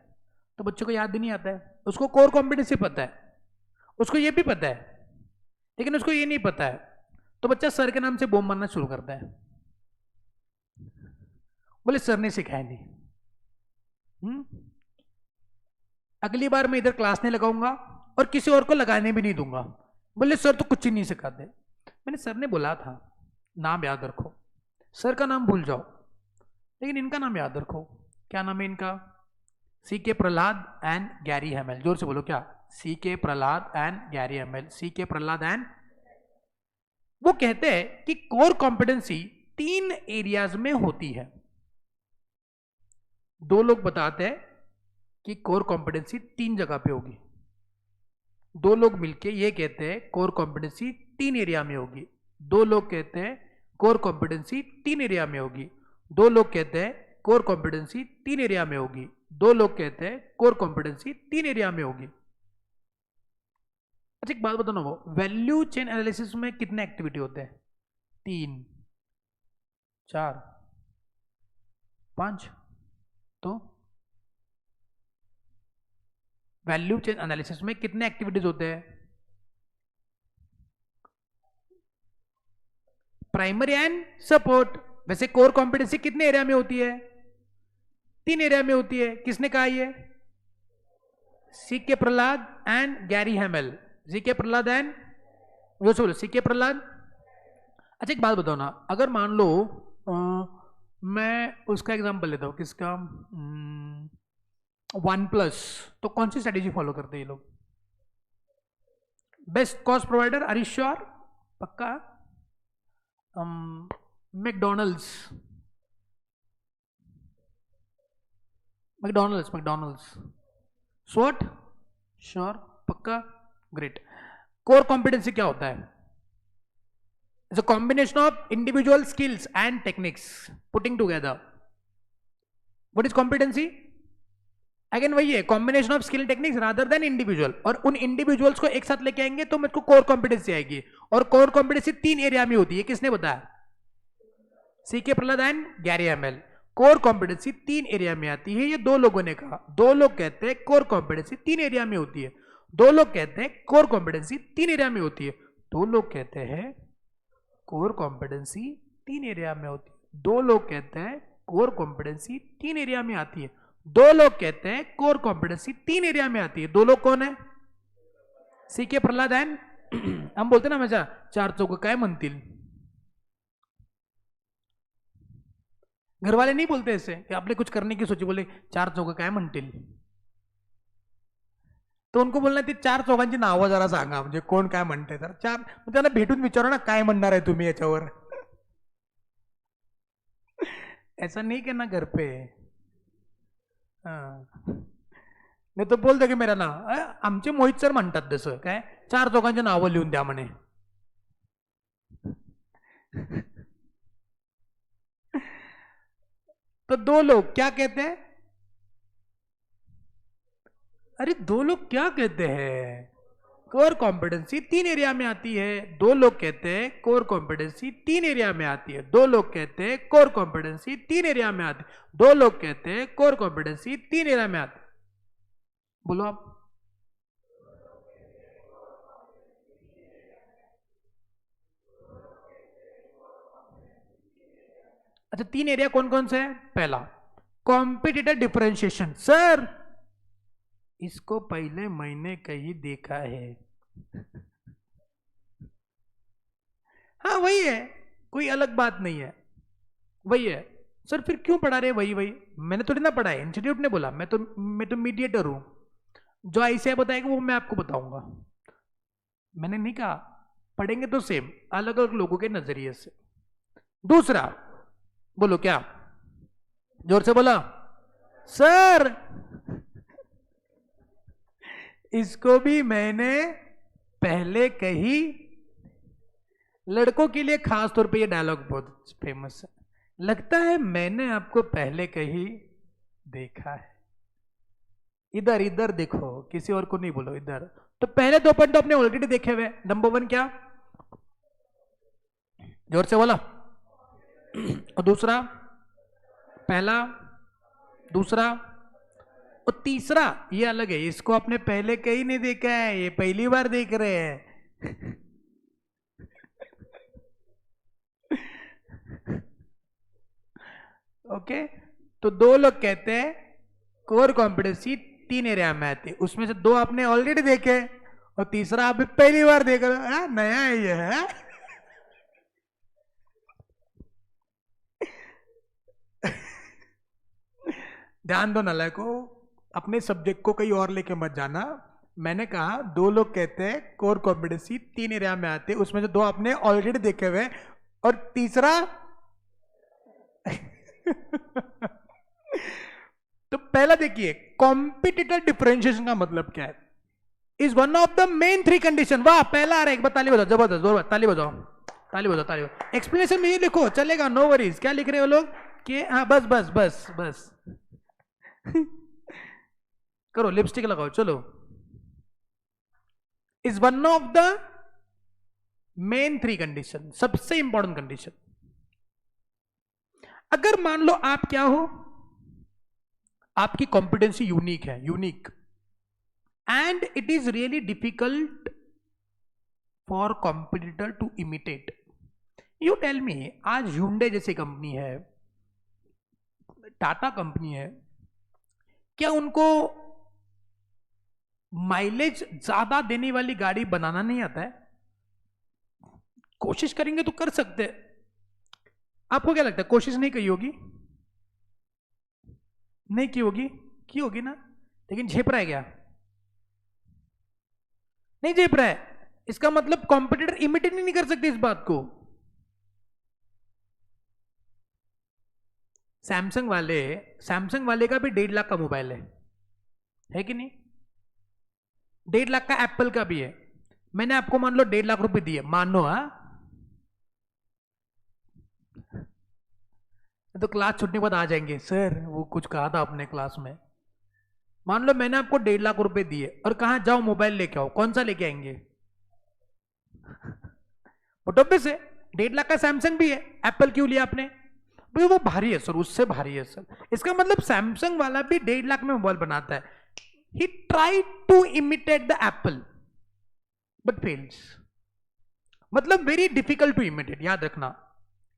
तो बच्चों को याद भी नहीं आता है। उसको कोर कॉम्पिटेंसी पता है, उसको ये भी पता है, लेकिन उसको ये नहीं पता है, तो बच्चा सर के नाम से बॉम्ब मारना शुरू करता है, बोले सर ने सिखाया नहीं। अगली बार मैं इधर क्लास नहीं लगाऊंगा और किसी और को लगाने भी नहीं दूंगा। बोले सर तो कुछ ही नहीं सिखाते। मैंने सर ने बोला था नाम याद रखो, सर का नाम भूल जाओ, लेकिन इनका नाम याद रखो। क्या नाम है इनका? CK Prahalad and Gary Hamel. जोर से बोलो क्या? CK Prahalad and Gary Hamel. CK Prahalad and, वो कहते हैं कि कोर कॉम्पिटेंसी 3 एरियाज में होती है। 2 लोग बताते हैं कि कोर कॉम्पिटेंसी 3 जगह पे होगी। 2 लोग मिलके ये कहते हैं कोर कॉम्पिटेंसी 3 एरिया में होगी। 2 लोग कहते हैं कोर कॉम्पिटेंसी 3 एरिया में होगी। 2 लोग कहते हैं कोर कॉम्पिटेंसी 3 एरिया में होगी। 2 लोग कहते हैं कोर कॉम्पिटेंसी 3 एरिया में होगी। अच्छा एक बात बताओ ना, वो वैल्यू चेन एनालिसिस में कितने एक्टिविटी होते हैं? 3, 4, 5। तो वैल्यू चेन एनालिसिस में कितने एक्टिविटीज होते हैं? Primary and support. वैसे कोर कॉम्पिटेंसी कितने एरिया में होती है? 3 एरिया में होती है। किसने कहा ये? CK Prahalad and Gary Hamel. CK Prahalad and, वो बोलो CK प्रहलाद। अच्छा एक बात बताओ ना, अगर मान लो मैं उसका एग्जांपल लेता हूं, किसका? OnePlus, तो कौन सी स्ट्रेटेजी फॉलो करते हैं ये लोग? Best cost provider, are you sure? पक्का? मैकडोनल्ड्स, मैकडोनल्ड्स स्वॉट, श्योर? पक्का? ग्रेट। कोर कॉम्पिटेंसी क्या होता है? It's a combination of individual skills and techniques putting together. What is competency? Again वही है, combination of skill techniques rather than individual. और उन इंडिविजुअल्स को एक साथ लेके आएंगे तो मेरे को कोर कॉम्पिटेंसी आएगी। और कोर कॉम्पिटेंसी 3 एरिया में होती है। किसने बताया? CK Prahalad and Gary Hamel. Core competency 3 area में आती है, ये 2 लोगों ने कहा। 2 लोग कहते हैं कोर कॉम्पिटेंसी 3 एरिया में होती है। 2 लोग कहते हैं कोर कॉम्पिटेंसी 3 एरिया में होती है। 2 लोग कहते हैं कोर कॉम्पिटेंसी 3 एरिया में होती है। 2 लोग कहते हैं कोर कॉम्पिटेंसी 3 एरिया में आती है। 2 लोग कहते हैं कोर कॉम्पिटेंसी 3 एरिया में आती है। 2 लोग कौन है? CK प्रहलाद एंड हम बोलते ना हमेशा 4 चौक काय म्हणतील। घर वाले नहीं बोलते ऐसे कि आपने कुछ करने की सोची, बोले 4 चौक काय म्हणतील, तो उनको बोलना ते 4 चौघांची नावं जरा सांगा, म्हणजे कोण काय म्हणते जरा 4, त्यांना भेटून विचारा ना काय म्हणणार आहे तुम्ही याच्यावर। ऐसा नहीं करना घर पे। नाही तो बोलतो की मेरा नाव आमचे मोहित सर म्हणतात तसं काय 4 चौघांची नावं लिहून द्या म्हणे। तो 2 लोग क्या कहते हैं? अरे 2 लोग क्या कहते हैं? कोर कॉम्पिटेंसी 3 एरिया में आती है। 2 लोग कहते हैं कोर कॉम्पिटेंसी 3 एरिया में आती है। 2 लोग कहते हैं कोर कॉम्पिटेंसी 3 एरिया में आती है। 2 लोग कहते हैं कोर कॉम्पिटेंसी 3 एरिया में आती है। बोलो आप। अच्छा 3 एरिया कौन कौन से है? पहला कॉम्पिटिटर डिफरेंशिएशन। सर इसको पहले मैंने कहीं देखा है। हाँ वही है, कोई अलग बात नहीं है, वही है। सर फिर क्यों पढ़ा रहे? वही वही मैंने थोड़ी ना पढ़ा है, इंस्टीट्यूट ने बोला। मैं तो मीडिएटर हूं, जो ऐसे बताएगा वो मैं आपको बताऊंगा। मैंने नहीं कहा पढ़ेंगे तो सेम, अलग अलग लोगों के नजरिए से। दूसरा बोलो क्या? जोर से बोला सर। इसको भी मैंने पहले कही। लड़कों के लिए खास तौर पे ये डायलॉग बहुत फेमस है। लगता है मैंने आपको पहले कहीं देखा है। इधर इधर देखो, किसी और को नहीं बोलो, इधर। तो पहले 2 पॉइंट तो आपने ऑलरेडी देखे हुए। नंबर 1 क्या? जोर से बोला। और दूसरा? पहला, दूसरा, और तीसरा ये अलग है, इसको आपने पहले कहीं नहीं देखा है, ये पहली बार देख रहे हैं। ओके, तो दो लोग कहते हैं कोर कॉम्पिटेंसी 3 एरिया में आती है, उसमें से 2 आपने ऑलरेडी देखे और तीसरा आप पहली बार देख रहे हो, नया है ये है। ध्यान दो नालायको, अपने सब्जेक्ट को कहीं और लेके मत जाना। मैंने कहा 2 लोग कहते हैं कोर कॉम्पिटेंसी 3 एरिया में आते हैं, उसमें से 2 आपने ऑलरेडी देखे हुए और तीसरा तो पहला देखिए, कॉम्पिटिटर डिफरेंशिएशन का मतलब क्या है? Is one of the main 3 condition. वाह, पहला आ रहा है, एक बार ताली बजाओ, जबरदस्त, जोर ताली बजाओ, ताली बजाओ, ताली बजाओ। एक्सप्लेनेशन में ये लिखो, चलेगा, नो वरीज। क्या लिख रहे हो लोग कि हाँ बस बस बस बस करो, लिपस्टिक लगाओ, चलो। Is one of the main 3 condition, सबसे इंपॉर्टेंट कंडीशन। अगर मान लो आप क्या हो, आपकी कॉम्पिटेंसी यूनिक है, unique, and it is really difficult for competitor to imitate. You tell me, आज Hyundai जैसी कंपनी है, टाटा कंपनी है, क्या उनको माइलेज ज्यादा देने वाली गाड़ी बनाना नहीं आता है? कोशिश करेंगे तो कर सकते हैं। आपको क्या लगता है, कोशिश नहीं की होगी? नहीं की होगी, की होगी ना, लेकिन झेप रहा है क्या? नहीं झेप रहा है, इसका मतलब कॉम्पिटिटर इमिटेट नहीं कर सकते इस बात को। सैमसंग वाले का भी 1.5 लाख का मोबाइल है कि नहीं? 1.5 लाख का एप्पल का भी है। मैंने आपको मान लो 1.5 लाख रुपए दिए, मानो, तो क्लास छूटने के बाद आ जाएंगे, सर वो कुछ कहा था अपने क्लास में। मान लो मैंने आपको 1.5 लाख रुपए दिए और कहा जाओ मोबाइल लेके आओ, कौन सा लेके आएंगे? ऑब्वियस है, 1.5 लाख का सैमसंग भी है, एप्पल क्यों लिया आपने? भाई वो भारी है सर, उससे भारी है सर। इसका मतलब सैमसंग वाला भी 1.5 लाख में मोबाइल बनाता है। He tried to imitate the Apple but fails. मतलब वेरी डिफिकल्ट टू इमिटेट, याद रखना।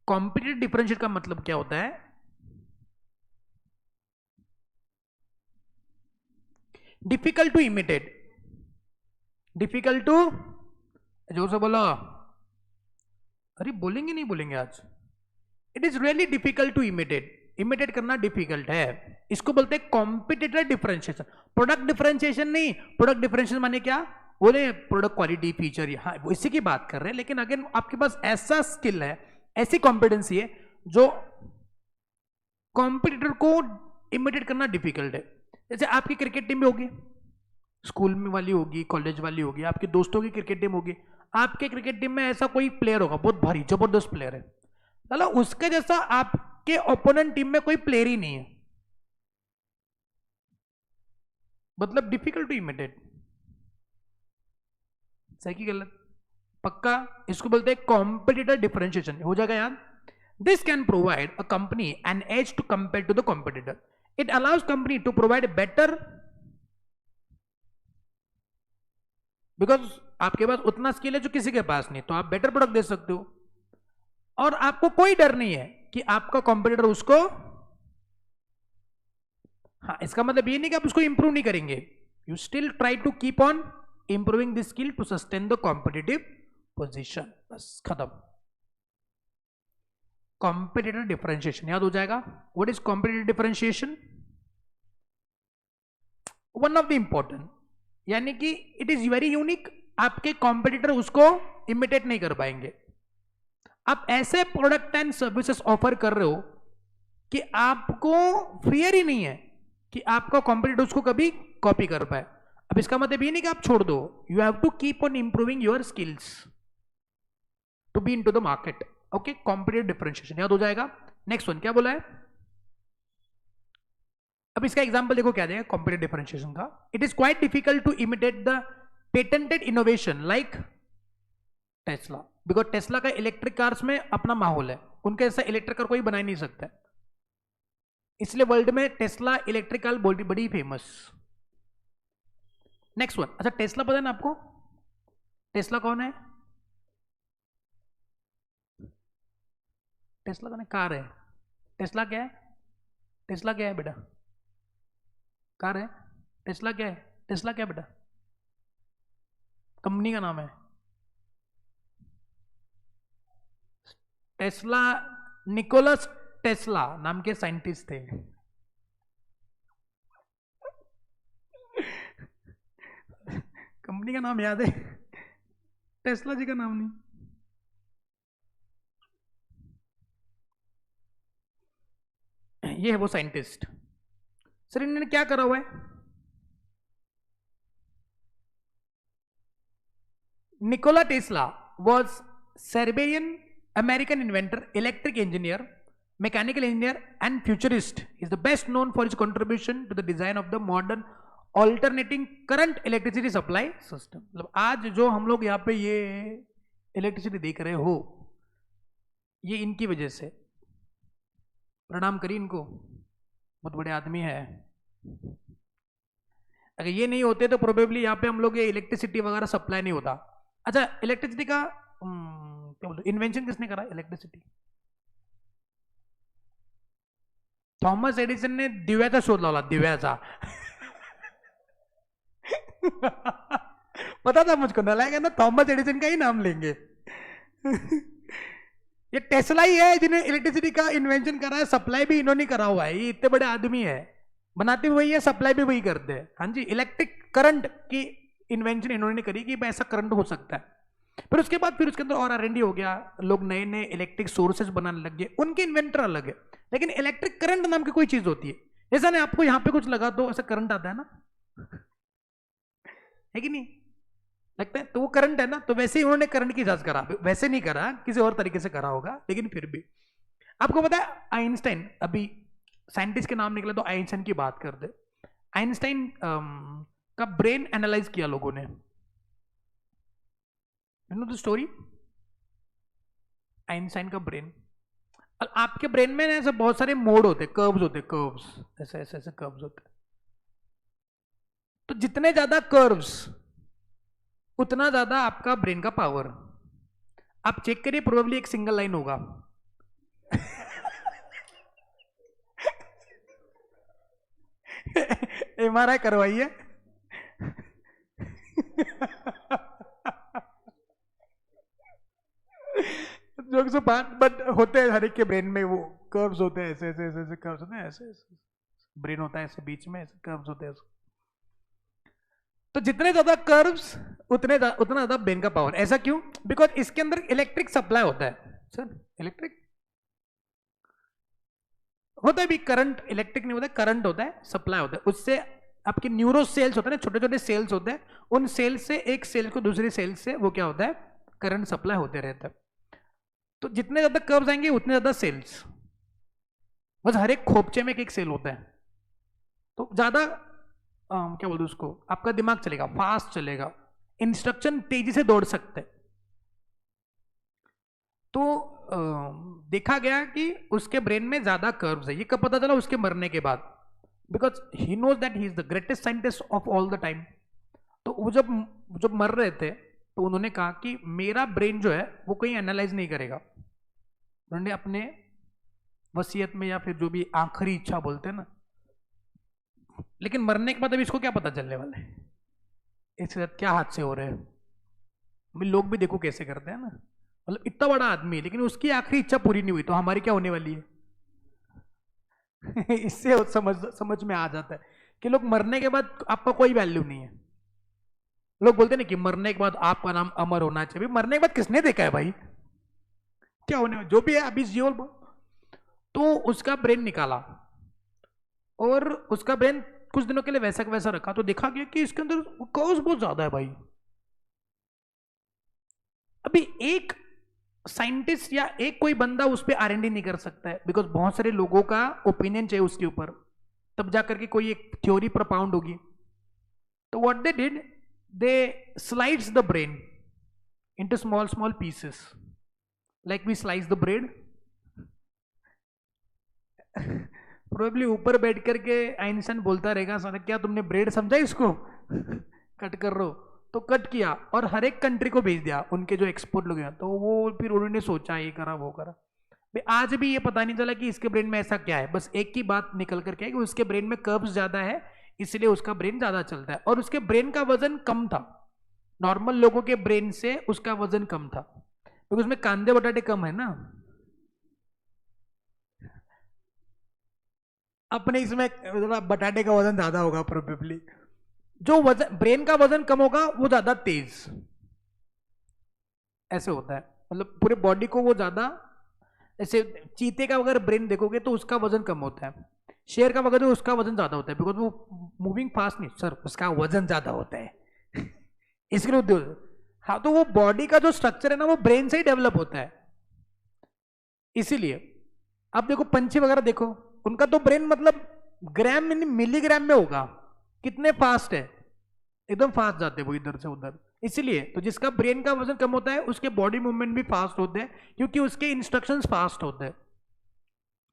कॉम्पिटिटिव डिफरेंशिएट का मतलब क्या होता है? Difficult to imitate, difficult to, जोर से बोलो, अरे बोलेंगे नहीं बोलेंगे आज? It is really difficult to imitate, imitate करना डिफिकल्ट है, इसको बोलते हैं कॉम्पिटिटर डिफरेंशिएशन। प्रोडक्ट डिफरेंशिएशन नहीं, प्रोडक्ट डिफरेंशिएशन माने क्या? बोले प्रोडक्ट क्वालिटी, फीचर, हाँ इसी की बात कर रहे हैं। लेकिन अगेन आपके पास ऐसा स्किल है, ऐसी कॉम्पिटेंसी है जो कॉम्पिटिटर को इमिटेट करना डिफिकल्ट है। जैसे आपकी क्रिकेट टीम भी होगी, स्कूल में वाली होगी, कॉलेज वाली होगी, आपके दोस्तों की क्रिकेट टीम होगी। आपके क्रिकेट टीम में ऐसा कोई प्लेयर होगा, बहुत भारी जबरदस्त प्लेयर है, चलो उसके जैसा आपके ओपोनेंट टीम में कोई प्लेयर ही नहीं है, मतलब डिफिकल्ट टू इमिटेट। सही की गलत? पक्का? इसको बोलते हैं कॉम्पिटिटर डिफरेंशिएशन। हो जाएगा याद? This can provide a company an edge to compare to the competitor. It allows company to provide better, because आपके पास उतना स्किल है जो किसी के पास नहीं, तो आप बेटर प्रोडक्ट दे सकते हो और आपको कोई डर नहीं है कि आपका कॉम्पिटिटर उसको, हाँ इसका मतलब ये नहीं कि आप उसको इंप्रूव नहीं करेंगे, you still try to keep on improving the skill to sustain the competitive position. बस खत्म। कॉम्पिटिटिव डिफरेंशिएशन याद हो जाएगा। What is competitive differentiation? One of the important, यानी कि इट इज वेरी यूनिक, आपके कॉम्पिटिटर उसको इमिटेट नहीं कर पाएंगे। आप ऐसे प्रोडक्ट एंड सर्विसेज ऑफर कर रहे हो कि आपको फियर ही नहीं है कि आपका कॉम्पिटिटर उसको कभी कॉपी कर पाए। अब इसका मतलब ये नहीं कि आप छोड़ दो, you have to keep on improving your skills to be into the market. Okay, competitive differentiation याद हो जाएगा। नेक्स्ट वन क्या बोला है? अब इसका एग्जांपल देखो क्या देगा कॉम्पिटिटिव डिफरेंशिएशन का। It is quite difficult to imitate the patented innovation like Tesla, because Tesla का इलेक्ट्रिक कार्स में अपना माहौल है, उनके ऐसा इलेक्ट्रिक कार कोई बना ही नहीं सकता। इसलिए वर्ल्ड में टेस्ला इलेक्ट्रिकल बड़ी फेमस। नेक्स्ट वन, अच्छा टेस्ला पता है ना आपको? टेस्ला कौन है? टेस्ला कौन है? कार है। टेस्ला क्या है? टेस्ला क्या है बेटा? कार है। टेस्ला क्या है? टेस्ला क्या है बेटा? कंपनी का नाम है। टेस्ला निकोलस टेस्ला नाम के साइंटिस्ट थे। कंपनी का नाम याद है, टेस्ला जी का नाम नहीं। ये है वो साइंटिस्ट। सर इन्होंने क्या करा हुआ है? Nikola Tesla was Serbian American inventor, electric engineer, mechanical engineer and futurist. Is the best known for his contribution to the design of the modern alternating current electricity supply system. मतलब आज जो हम लोग यहाँ पे ये इलेक्ट्रिसिटी देख रहे हो, ये इनकी वजह से। प्रणाम करिए इनको, बहुत बड़े आदमी है। अगर ये नहीं होते तो प्रोबेबली यहाँ पे हम लोग ये इलेक्ट्रिसिटी वगैरह सप्लाई नहीं होता। अच्छा इलेक्ट्रिसिटी का क्या बोलते, इन्वेंशन किसने करा इलेक्ट्रिसिटी? थॉमस एडिसन ने दिव्याचा शोध लावला, दिव्याचा। पता था मुझको, नलायक है ना, थॉमस एडिसन का ही नाम लेंगे। ये टेस्ला ही है जिन्हें इलेक्ट्रिसिटी का इन्वेंशन करा है, सप्लाई भी इन्होंने करा हुआ है। ये इतने बड़े आदमी है, बनाते हुए है, सप्लाई भी वही करते हैं। हाँ जी, इलेक्ट्रिक करंट की इन्वेंशन इन्होंने करी कि ऐसा करंट हो सकता है। फिर उसके बाद फिर उसके अंदर और R&D हो गया, लोग नए नए इलेक्ट्रिक सोर्सेज बनाने लग गए, उनके इन्वेंटर अलग है। लेकिन इलेक्ट्रिक करंट नाम की कोई चीज होती है, जैसा नहीं आपको यहाँ पे कुछ लगा तो ऐसा करंट आता है ना, है कि नहीं? लगता है तो वो करंट है ना। तो वैसे ही उन्होंने करंट की जांच करा, वैसे नहीं करा, किसी और तरीके से करा होगा, लेकिन फिर भी। आपको पता है आइंस्टाइन, अभी साइंटिस्ट के नाम निकले तो आइंस्टाइन की बात कर दे। आइंस्टाइन का ब्रेन एनालाइज किया लोगों ने, you know the story, Einstein का ब्रेन। और आपके ब्रेन में ऐसे बहुत सारे मोड होते, कर्व्स होते, कर्व्स, ऐसे ऐसे ऐसे कर्व्स होते। तो जितने ज्यादा कर्व्स उतना ज्यादा आपका ब्रेन का पावर। आप चेक करिए, प्रोबेबली एक सिंगल लाइन होगा। MRI करवाइए। जोक्स अपार्ट, बट होते हैं हर एक के ब्रेन में वो कर्व्स होते हैं, ऐसे ऐसे ऐसे ऐसे कर्व्स होते हैं, ऐसे ऐसे ब्रेन होता है, ऐसे बीच में ऐसे कर्व्स होते हैं। तो जितने ज्यादा कर्व्स उतना ज्यादा ब्रेन का पावर। ऐसा क्यों? बिकॉज इसके अंदर इलेक्ट्रिक सप्लाई होता है। सर इलेक्ट्रिक होता है भी, करंट इलेक्ट्रिक नहीं होता है, करंट होता है, सप्लाई होता है। उससे आपके न्यूरो सेल्स होते हैं ना, छोटे छोटे सेल्स होते हैं, उन सेल से एक सेल को दूसरी सेल से वो क्या होता है, करंट सप्लाई होते रहता है। तो जितने ज्यादा कर्व्स आएंगे उतने ज्यादा सेल्स, बस हर एक खोपचे में एक सेल होता है। तो ज्यादा क्या बोलते उसको, आपका दिमाग चलेगा, फास्ट चलेगा, इंस्ट्रक्शन तेजी से दौड़ सकते। तो देखा गया कि उसके ब्रेन में ज्यादा कर्व्स है। ये कब पता चला? उसके मरने के बाद, because he knows that he is the greatest scientist of all the time. तो वो जब मर रहे थे तो उन्होंने कहा कि मेरा ब्रेन जो है वो कहीं एनालाइज नहीं करेगा। उन्होंने अपने वसीयत में, या फिर जो भी आखिरी इच्छा बोलते हैं ना, लेकिन मरने के बाद अभी इसको क्या पता चलने वाला है, इसके साथ क्या हादसे हो रहे हैं। अभी लोग भी देखो कैसे करते हैं ना, मतलब इतना बड़ा आदमी है लेकिन उसकी आखिरी इच्छा पूरी नहीं हुई, तो हमारी क्या होने वाली है। इससे समझ में आ जाता है कि लोग मरने के बाद आपका कोई वैल्यू नहीं है। लोग बोलते हैं ना कि मरने के बाद आपका नाम अमर होना चाहिए। मरने के बाद किसने देखा है भाई, क्या होने, जो भी है अभी जियो। तो उसका ब्रेन निकाला और उसका ब्रेन कुछ दिनों के लिए वैसा का वैसा रखा, तो देखा गया कि इसके अंदर कर्व्स बहुत ज्यादा है भाई। अभी एक साइंटिस्ट या एक कोई बंदा उस पर R&D नहीं कर सकता है, बिकॉज बहुत सारे लोगों का ओपिनियन चाहिए उसके ऊपर, तब जाकर के कोई एक थ्योरी प्रपाउंड होगी। तो what they did, they slides the brain into small small pieces, like we slice the bread. Probably ऊपर बैठ करके आइंस्टाइन बोलता रहेगा साला क्या तुमने ब्रेड समझा इसको कट कर रहे हो, तो कट किया और हर एक कंट्री को भेज दिया, उनके जो एक्सपोर्ट लोग हैं, तो वो फिर उन्होंने सोचा ये करा वो करा। भाई आज भी ये पता नहीं चला कि इसके ब्रेन में ऐसा क्या है, बस एक ही बात निकल करके है कि उसके ब्रेन में कर्व्स ज्यादा है, इसलिए उसका ब्रेन ज्यादा चलता है, और उसके ब्रेन का वजन कम था नॉर्मल लोगों के ब्रेन से, उसका वजन कम था क्योंकि उसमें कांदे बटाटे कम है ना। अपने इसमें बटाटे का वजन ज्यादा होगा प्रोबेबली, जो वजन ब्रेन का वजन कम होगा वो ज्यादा तेज, ऐसे होता है, मतलब पूरे बॉडी को वो ज्यादा, ऐसे चीते का अगर ब्रेन देखोगे तो उसका वजन कम होता है, शेर का वजन उसका वजन ज्यादा होता है, बिकॉज वो मूविंग फास्ट नहीं सर, उसका वजन ज्यादा होता है इसके लिए हाँ, तो वो बॉडी का जो स्ट्रक्चर है ना वो ब्रेन से ही डेवलप होता है, इसीलिए अब देखो पंछी वगैरह देखो, उनका तो ब्रेन मतलब ग्राम में नहीं मिलीग्राम में होगा, कितने फास्ट है, एकदम फास्ट जाते हैं वो इधर से उधर, इसीलिए तो जिसका ब्रेन का वजन कम होता है उसके बॉडी मूवमेंट भी फास्ट होते हैं क्योंकि उसके इंस्ट्रक्शंस फास्ट होते हैं।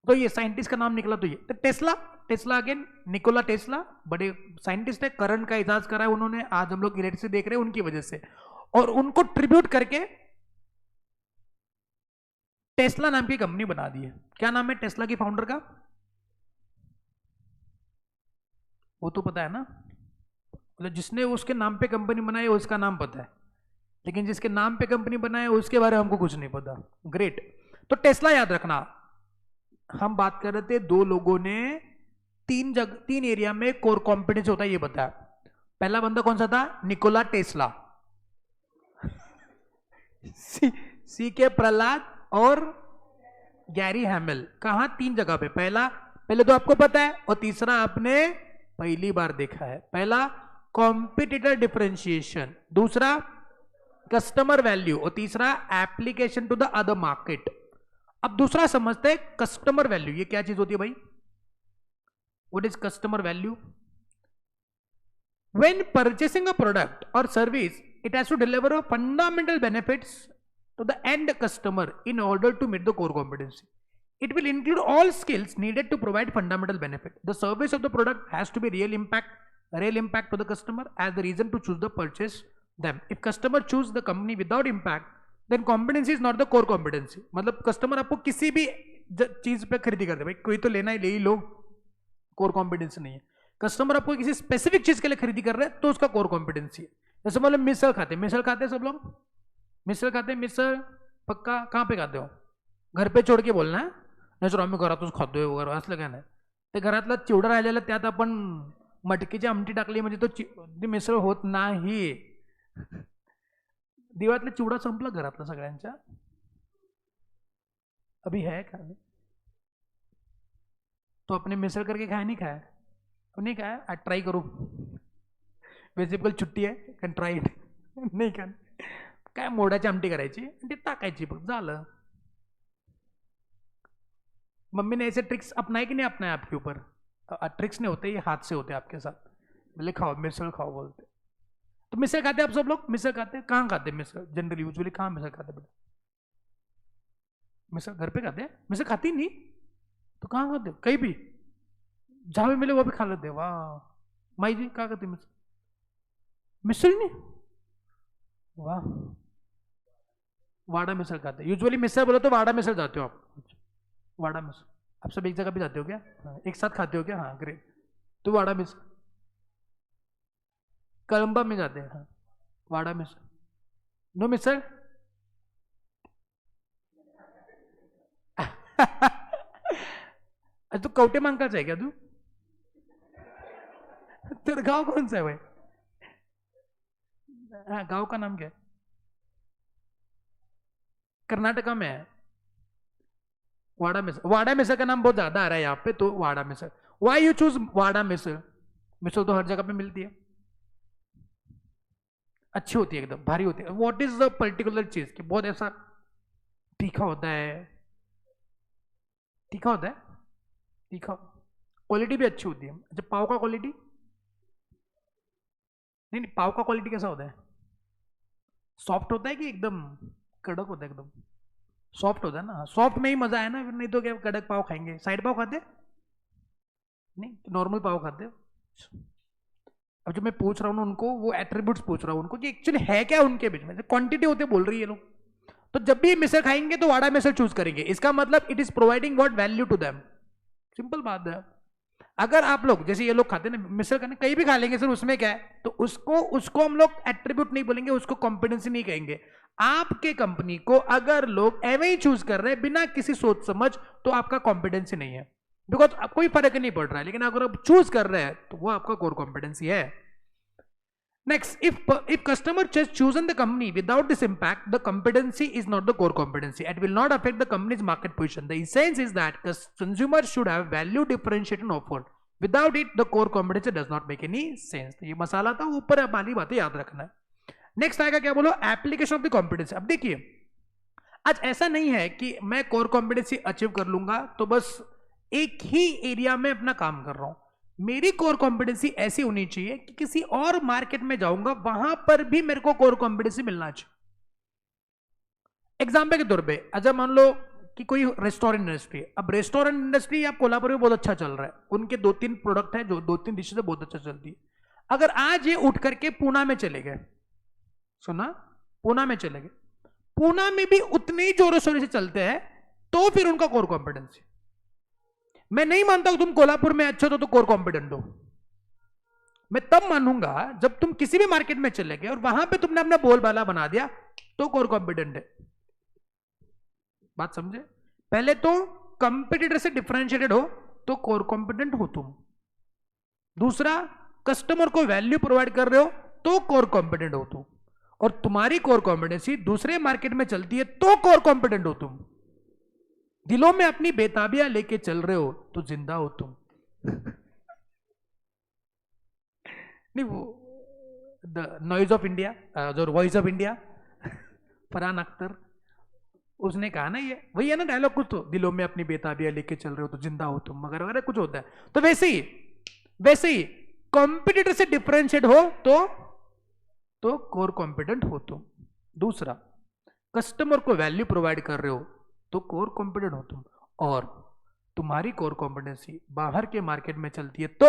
तो ये साइंटिस्ट का नाम निकला, तो ये तो Tesla, Tesla again Nikola Tesla, बड़े साइंटिस्ट है, करंट का इजाज करा है उन्होंने, आज हम लोग इलेक्ट्रिसिटी देख रहे हैं उनकी वजह से, और उनको ट्रिब्यूट करके टेस्ला नाम की कंपनी बना दी है। क्या नाम है टेस्ला की फाउंडर का, वो तो पता है ना, मतलब जिसने उसके नाम पे कंपनी बनाई उसका नाम पता है, लेकिन जिसके नाम पे कंपनी बनाए उसके बारे में हमको कुछ नहीं पता। ग्रेट, तो टेस्ला याद रखना, हम बात कर रहे थे दो लोगों ने तीन एरिया में कोर कॉम्पिटेंस होता है ये बताया। पहला बंदा कौन सा था, निकोला टेस्ला सी के प्रहलाद और गैरी हैमेल, कहा तीन जगह पे, पहले तो आपको पता है, और तीसरा आपने पहली बार देखा है। पहला कॉम्पिटिटर डिफरेंशिएशन, दूसरा कस्टमर वैल्यू, और तीसरा application to the other market. अब दूसरा समझते हैं कस्टमर वैल्यू, ये क्या चीज होती है भाई, what is customer value? When purchasing a product or service, it has to deliver a fundamental benefits to the end customer in order to meet the core competency. It will include all skills needed to provide fundamental benefit. The service of the product has to be real impact to the customer as the reason to choose the purchase them. If customer choose the company without impact, then competency is not the core competency. मतलब customer आपको किसी भी चीज पे खरीदी करते, भाई कोई तो लेना है ले ही लो, कोर कॉम्पिटेंसी नहीं है। कस्टमर आपको किसी स्पेसिफिक चीज के लिए खरीदी कर रहे हैं तो उसका कोर कॉम्पिटेंसी है। जैसे मतलब मिसल खाते हैं सब लोग, मिसल खाते हैं, मिसल पक्का कहाँ पे खाते हो, घर पे छोड़ के बोलना है, नाही सर आम्ही घरातच खातोय वगैरे असलं काय नाही, ते घरातला चिवडा राहिलेला त्यात आपण मटकीची आमटी टाकली म्हणजे तो मिसळ होत नाही, दिवाळीतला चिवडा संपला घरातला सगळ्यांच्या, अभी है का तो अपने मिसल करके खाया नहीं खाया, नहीं खाया, आज ट्राई करो, वैसे कल छुट्टी आहे कॅन ट्राय इट नाही का, काय मोडाची आमटी करायची आणि ते टाकायची बघ झालं। मम्मी ने ऐसे ट्रिक्स अपनाए कि नहीं अपनाए आपके ऊपर? ट्रिक्स नहीं होते, ये हाथ से होते आपके साथ, बोले खाओ मिसल खाओ बोलते। तो मिसल खाते आप सब लोग, मिसल खाते कहाँ खाते मिसल, जनरली यूजुअली कहाँ मिसल खाते बेटा, मिसल घर पे खाते हैं, मिसल खाती नहीं तो कहाँ खाते, कहीं भी जहां भी मिले वो भी खा लेते। वाह माई जी क्या करते मिसल, मिसल नहीं, वाह वाड़ा मिसल खाते, यूजुअली मिसल बोलो तो वाड़ा मिसल जाते हो आप, वाड़ा मिसल आप सब एक जगह भी जाते हो क्या, एक साथ खाते हो क्या, हाँ ग्रेट, तो वाड़ा मिसल कलम्बा में जाते हैं, हाँ वाड़ा मिसल, नो मिसल तू कवटे मांकाच है क्या तू, तेरा गांव कौन सा है भाई, हाँ गांव का नाम क्या है, कर्नाटका में है, वाड़ा मिसल, वाड़ा मिसल का नाम बहुत ज्यादा आ रहा है यहाँ पे, तो वाड़ा मिसल, वाई यू चूज वाड़ा मिसल, मिसल तो हर जगह पे मिलती है, अच्छी होती है एकदम भारी होती है। व्हाट इज द पर्टिकुलर चीज कि बहुत ऐसा तीखा होता है, तीखा होता है, तीखा, क्वालिटी भी अच्छी होती है। अच्छा पाव का क्वालिटी नहीं, नहीं पाव का क्वालिटी कैसा होता है, सॉफ्ट होता है कि एकदम कड़क होता है, एकदम सॉफ्ट होता है ना, सॉफ्ट में ही मजा है ना, फिर नहीं तो क्या कड़क पाव खाएंगे, साइड पाव खाते नहीं, नॉर्मल पाव खाते हो। अब जो मैं पूछ रहा हूँ ना उनको, वो एट्रीब्यूट्स पूछ रहा हूँ उनको कि एक्चुअली है क्या उनके बीच में, क्वांटिटी होते बोल रही है लोग। तो जब भी मिसल खाएंगे तो वाड़ा मिसल चूज करेंगे, इसका मतलब it is providing what value to them. Simple बात है। अगर आप लोग जैसे ये लोग खाते हैं ना मिसल करने, कहीं भी खा लेंगे सर, उसमें क्या है, तो उसको हम लोग एट्रीब्यूट नहीं बोलेंगे, उसको कॉम्पिटेंसी नहीं कहेंगे। आपके कंपनी को अगर लोग एवं ही चूज कर रहे हैं बिना किसी सोच समझ, तो आपका कॉम्पिटेंसी नहीं है, बिकॉज कोई फर्क नहीं पड़ रहा है। लेकिन अगर आप चूज कर रहे हैं तो वो आपका कोर कॉम्पिटेंसी है। Next, if customer just chosen the company without this impact, the competency is not the core competency. It will not affect the company's market position. The essence is that consumers should have value differentiated offer. Without it, the core competency does not make any sense. तो ये मसाला था, ऊपर वाली बातें याद रखना है। Next आएगा क्या बोलो, एप्लीकेशन ऑफ द कॉम्पिटेंसी। अब देखिए, आज ऐसा नहीं है कि मैं कोर कॉम्पिटेंसी अचीव कर लूंगा तो बस एक ही एरिया में अपना काम कर रहा हूं। मेरी कोर कॉम्पिटेंसी ऐसी होनी चाहिए कि किसी और मार्केट में जाऊंगा वहां पर भी मेरे को कोर कॉम्पिटेंसी मिलना चाहिए। एग्जाम्पल के तौर पे अच्छा मान लो कि कोई रेस्टोरेंट इंडस्ट्री है। अब रेस्टोरेंट इंडस्ट्री आप कोल्हापुर में बहुत अच्छा चल रहा है, उनके 2-3 प्रोडक्ट है जो 2-3 डिशेज बहुत अच्छा चलती है। अगर आज ये उठ करके पूना में चले गए, सुना, पूना में चले गए, पूना में भी उतने ही जोरों शोरों से चलते हैं, तो फिर उनका कोर कॉम्पिटेंसी। मैं नहीं मानता तुम कोल्हापुर में अच्छे हो तो कोर कॉम्पिटेंट हो। मैं तब मानूंगा जब तुम किसी भी मार्केट में चले गए और वहां पे तुमने अपना बोलबाला बना दिया, तो कोर कॉम्पिटेंट है। बात समझे? पहले तो कंपटीटर से डिफरेंशिएटेड हो तो कोर कॉम्पिटेंट हो तुम। दूसरा, कस्टमर को वैल्यू प्रोवाइड कर रहे हो तो कोर कॉम्पिटेंट हो तुम। और तुम्हारी कोर कॉम्पिटेंसी दूसरे मार्केट में चलती है तो कोर कॉम्पिटेंट हो तुम। दिलों में अपनी बेताबियां लेके चल रहे हो तो जिंदा हो तुम। नहीं, वो द नॉइज ऑफ इंडिया, जो voice of India, Farhan Akhtar, उसने कहा ना, ये वही है ना डायलॉग कुछ, तो दिलों में अपनी बेताबियां लेके चल रहे हो तो जिंदा हो तुम, मगर अगर कुछ होता है। तो वैसे ही कॉम्पिटिटर से डिफरेंशिएट हो तो कोर कॉम्पिटेंट हो तुम। दूसरा, कस्टमर को वैल्यू प्रोवाइड कर रहे हो तो कोर कॉम्पिटेंट हो तुम। और तुम्हारी कोर कॉम्पिटेंसी बाहर के मार्केट में चलती है तो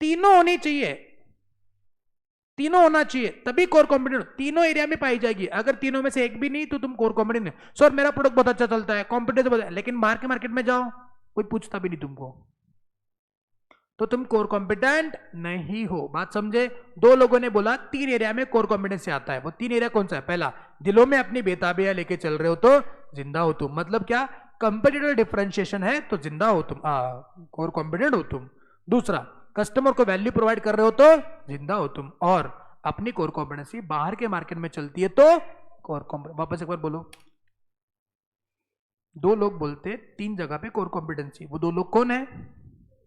तीनों होनी चाहिए, तीनों होना चाहिए, तभी कोर कॉम्पिटेंट। तीनों एरिया में पाई जाएगी। अगर तीनों में से एक भी नहीं तो तुम कोर कॉम्पिटेंट नहीं। सर मेरा प्रोडक्ट बहुत अच्छा चलता है, कॉम्पिटेंस बहुत है, लेकिन बाहर के मार्केट में जाओ कोई पूछता भी नहीं तुमको, तो तुम कोर कॉम्पिटेंट नहीं हो। बात समझे? 2 लोगों ने बोला 3 एरिया में कोर कॉम्पिटेंसी आता है। वो 3 एरिया कौन सा है? पहला, दिलों में अपनी बेताबियां लेके चल रहे हो तो जिंदा हो तुम। मतलब क्या? कंपटीटर डिफरेंशिएशन है तो जिंदा हो तुम, कोर कॉम्पिटेंट हो तुम। दूसरा, कस्टमर को वैल्यू प्रोवाइड कर रहे हो तो जिंदा हो तुम। और अपनी कोर कॉम्पिटेंसी बाहर के मार्केट में चलती है तो कोर कॉम्पिटेंसी। वापस एक बार बोलो। 2 लोग बोलते 3 जगह पे कोर कॉम्पिटेंसी। वो 2 लोग कौन है?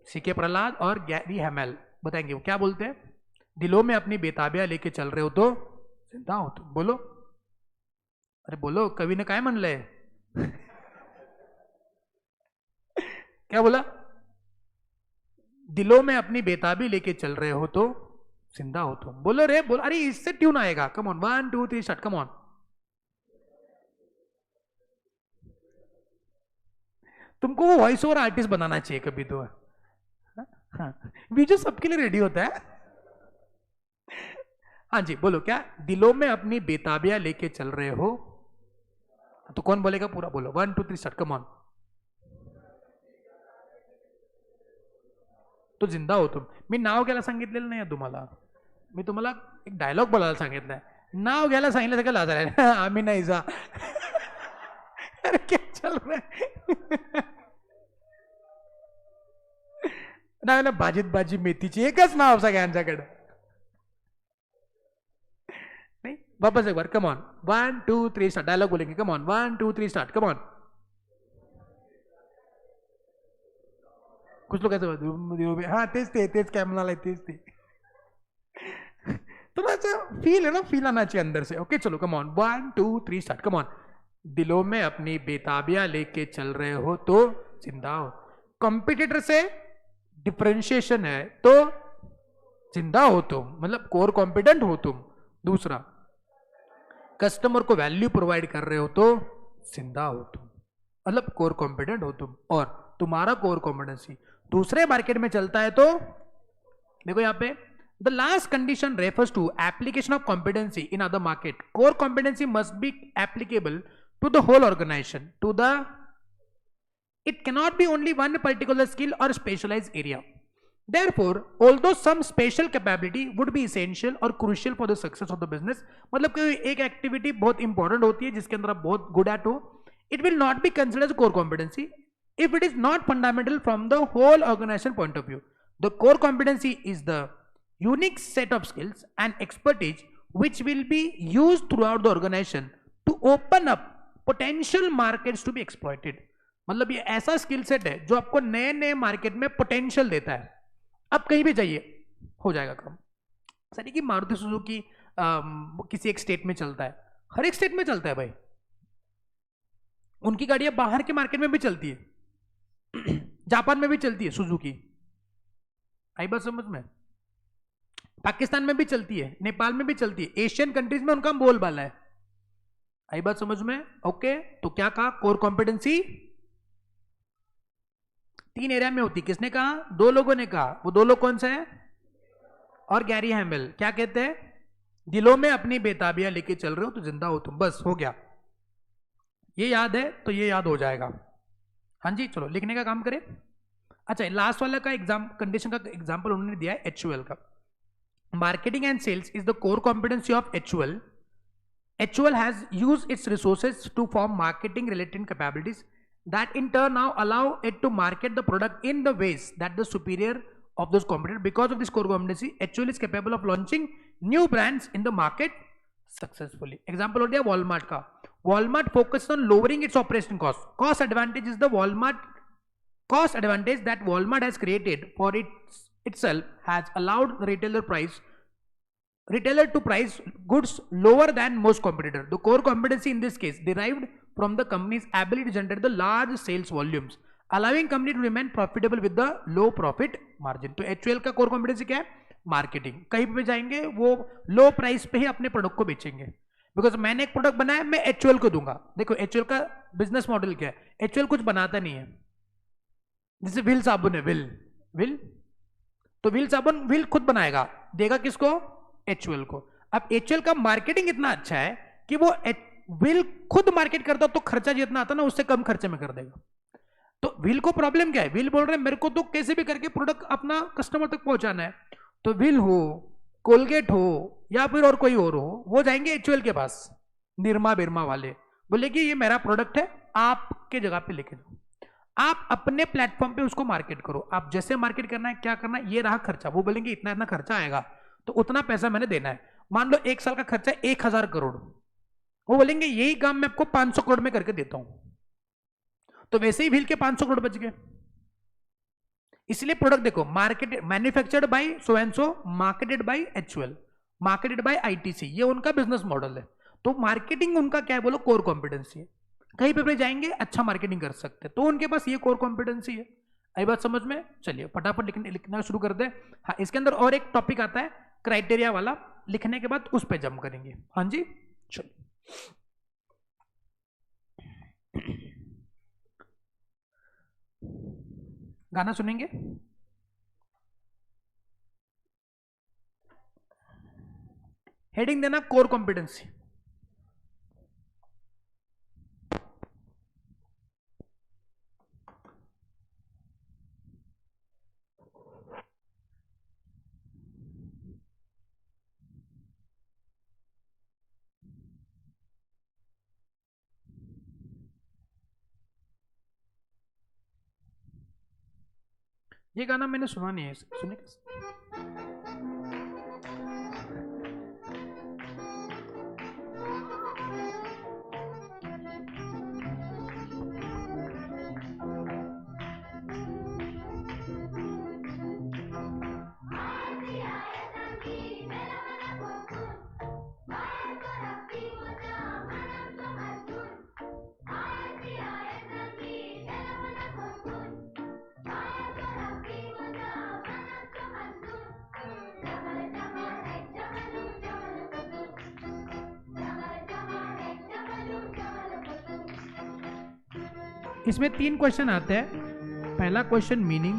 सीके प्रहलाद और गैरी हैमेल। बताएंगे वो क्या बोलते हैं। दिलों में अपनी बेताबियां लेके चल रहे हो तो जिंदा हो तुम। बोलो, अरे बोलो, कवि ने काय म्हणलंय? क्या बोला? दिलों में अपनी बेताबी लेके चल रहे हो तो जिंदा हो तुम। बोलो रे, बोलो। अरे इससे ट्यून आएगा। कम ऑन, 1 2 3 स्टार्ट। Come on. तुमको वो वॉइस ओवर आर्टिस्ट बनाना चाहिए कभी तो। हाँ, वीडियो सबके लिए रेडी होता है। हाँ जी, बोलो। क्या? दिलों में अपनी बेताबियां लेके चल रहे हो तो कौन बोलेगा? पूरा बोलो। 1 2 3 स्टार्ट। Come on. तो जिंदा हो तुम। मी नाव घ्यायला सांगितलेलं नाही तुम्हाला, मी तुम्हाला एक डायलॉग बोलायला सांगितलंय। नाव घ्यायला सांगितलं सगळं लाजा आहे। आम्ही नाही जा। अरे क्या चल रहा है? नाही ना, भाजीत भाजी मेथीची एकच नाव सगळ्यांच्याकडे। नहीं, वापस एक बार। Come on. 1 2 3 स्टार्ट। डायलॉग बोलेंगे। Come on. 1 2 3 start. Come on. कुछ लोग ऐसे, हाँ तेज क्या म्हणाला, तेज ते। थोड़ा सा फील है ना, फील आना चाहिए अंदर से। ओके चलो, कम ऑन। 1 2 3 स्टार्ट। Come on. दिलों में अपनी बेताबियां लेके चल रहे हो तो जिंदा हो। कॉम्पिटिटर से डिफरेंशिएशन है तो जिंदा हो तुम, मतलब कोर कॉम्पिटेंट हो तुम। दूसरा, कस्टमर को वैल्यू प्रोवाइड कर रहे हो तो जिंदा हो तुम, मतलब कोर कॉम्पिटेंट हो तुम। और तुम्हारा कोर कॉम्पिटेंसी दूसरे मार्केट में चलता है तो देखो यहाँ पे the last condition refers to application of competency in other market. Core competency must be applicable to the whole organisation. To the it cannot be only one particular skill or specialized area. Therefore, although some special capability would be essential or crucial for the success of the business, मतलब कोई एक activity बहुत important होती है जिसके अंदर आप बहुत गुड एट हो, it will not be considered as core competency if it is not fundamental from the whole organization point of view. The core competency is the unique set of skills and expertise which will be used throughout the organization to open up potential markets to be exploited. मतलब ये ऐसा skill set है जो आपको नए नए market में potential देता है. अब कहीं भी जाइए हो जाएगा काम. सर कि मारुति सुजुकी किसी एक स्टेट में चलता है, हर एक स्टेट में चलता है भाई. उनकी गाड़ियां बाहर के मार्केट में भी चलती है, जापान में भी चलती है सुजुकी. आई बात समझ में? पाकिस्तान में भी चलती है, नेपाल में भी चलती है, एशियन कंट्रीज में उनका बोलबाला है. आई बात समझ में? ओके. तो क्या कहा? कोर कॉम्पिटेंसी 3 एरिया में होती. किसने कहा? 2 लोगों ने कहा. वो 2 लोग कौन से हैं? और गैरी हैमेल. क्या कहते हैं? दिलों में अपनी बेताबियां लेके चल रहे हो तो जिंदा हो तुम. बस हो गया. ये याद है तो ये याद हो जाएगा. हाँ जी, चलो लिखने का काम करें. अच्छा, लास्ट वाला का एग्जाम कंडीशन का एग्जाम्पल उन्होंने दिया है HUL का. Marketing and sales is the core competency of HUL. HUL has used its resources to form marketing related capabilities that in turn now allow it to market the product in the ways that the superior of those competitors. Because of this core competency, HUL is capable of launching new brands in the market successfully. Example हो गया Walmart का. Walmart focuses on lowering its operation cost. Cost advantage is the cost advantage that Walmart has created for itself has allowed the retailer to price goods lower than most competitors. The core competency in this case derived from the company's ability to generate the large sales volumes, allowing company to remain profitable with the low profit margin. तो HUL का core competency क्या है? Marketing. कहीं पे जाएंगे वो लो price पे ही अपने प्रोडक्ट को बेचेंगे. बिकॉज मैंने एक प्रोडक्ट बनाया, मैं HUL को दूंगा. देखो HUL का बिजनेस मॉडल क्या है? HUL कुछ बनाता नहीं है. जैसे व्हील साबुन है, व्हील तो व्हील साबुन व्हील खुद बनाएगा, देगा किसको? HUL को. अब HUL का मार्केटिंग इतना अच्छा है कि वो व्हील खुद मार्केट करता तो खर्चा जितना आता ना उससे कम खर्चे में कर देगा. तो व्हील को प्रॉब्लम क्या है? व्हील बोल रहे हैं मेरे को तो कैसे भी करके प्रोडक्ट अपना कस्टमर तक पहुंचाना है. तो व्हील हो, कोलगेट हो या फिर और कोई और हो, वो जाएंगे HUL के पास, निरमा बिरमा वाले, बोले कि ये मेरा प्रोडक्ट है, आपके जगह पे लेके जाओ, आप अपने प्लेटफॉर्म पे उसको मार्केट करो. आप जैसे मार्केट करना है, क्या करना है, ये रहा खर्चा. वो बोलेंगे इतना इतना खर्चा आएगा तो उतना पैसा मैंने देना है. मान लो 1 साल का खर्चा 1000 करोड़, वो बोलेंगे यही काम मैं आपको 500 करोड़ में करके देता हूं. तो वैसे ही व्हील के 500 करोड़ बच गए. इसलिए प्रोडक्ट देखो, market manufactured by so and so, marketed bye HUL, marketed bye ITC, ये उनका बिजनेस मॉडल है. तो मार्केटिंग उनका क्या है? बोलो कोर कॉम्पिटेंसी है. कहीं पे जाएंगे अच्छा मार्केटिंग कर सकते हैं, तो उनके पास ये कोर कॉम्पिटेंसी है. आई बात समझ में? चलिए फटाफट लिखना शुरू कर दे. हाँ, इसके अंदर और एक टॉपिक आता है क्राइटेरिया वाला, लिखने के बाद उस पर जंप करेंगे. हाँ जी, चलिए. गाना सुनेंगे. हेडिंग देना कोर कॉम्पिटेंसी. ये गाना मैंने सुना नहीं है, सुने? इसमें 3 क्वेश्चन आते हैं. पहला क्वेश्चन मीनिंग,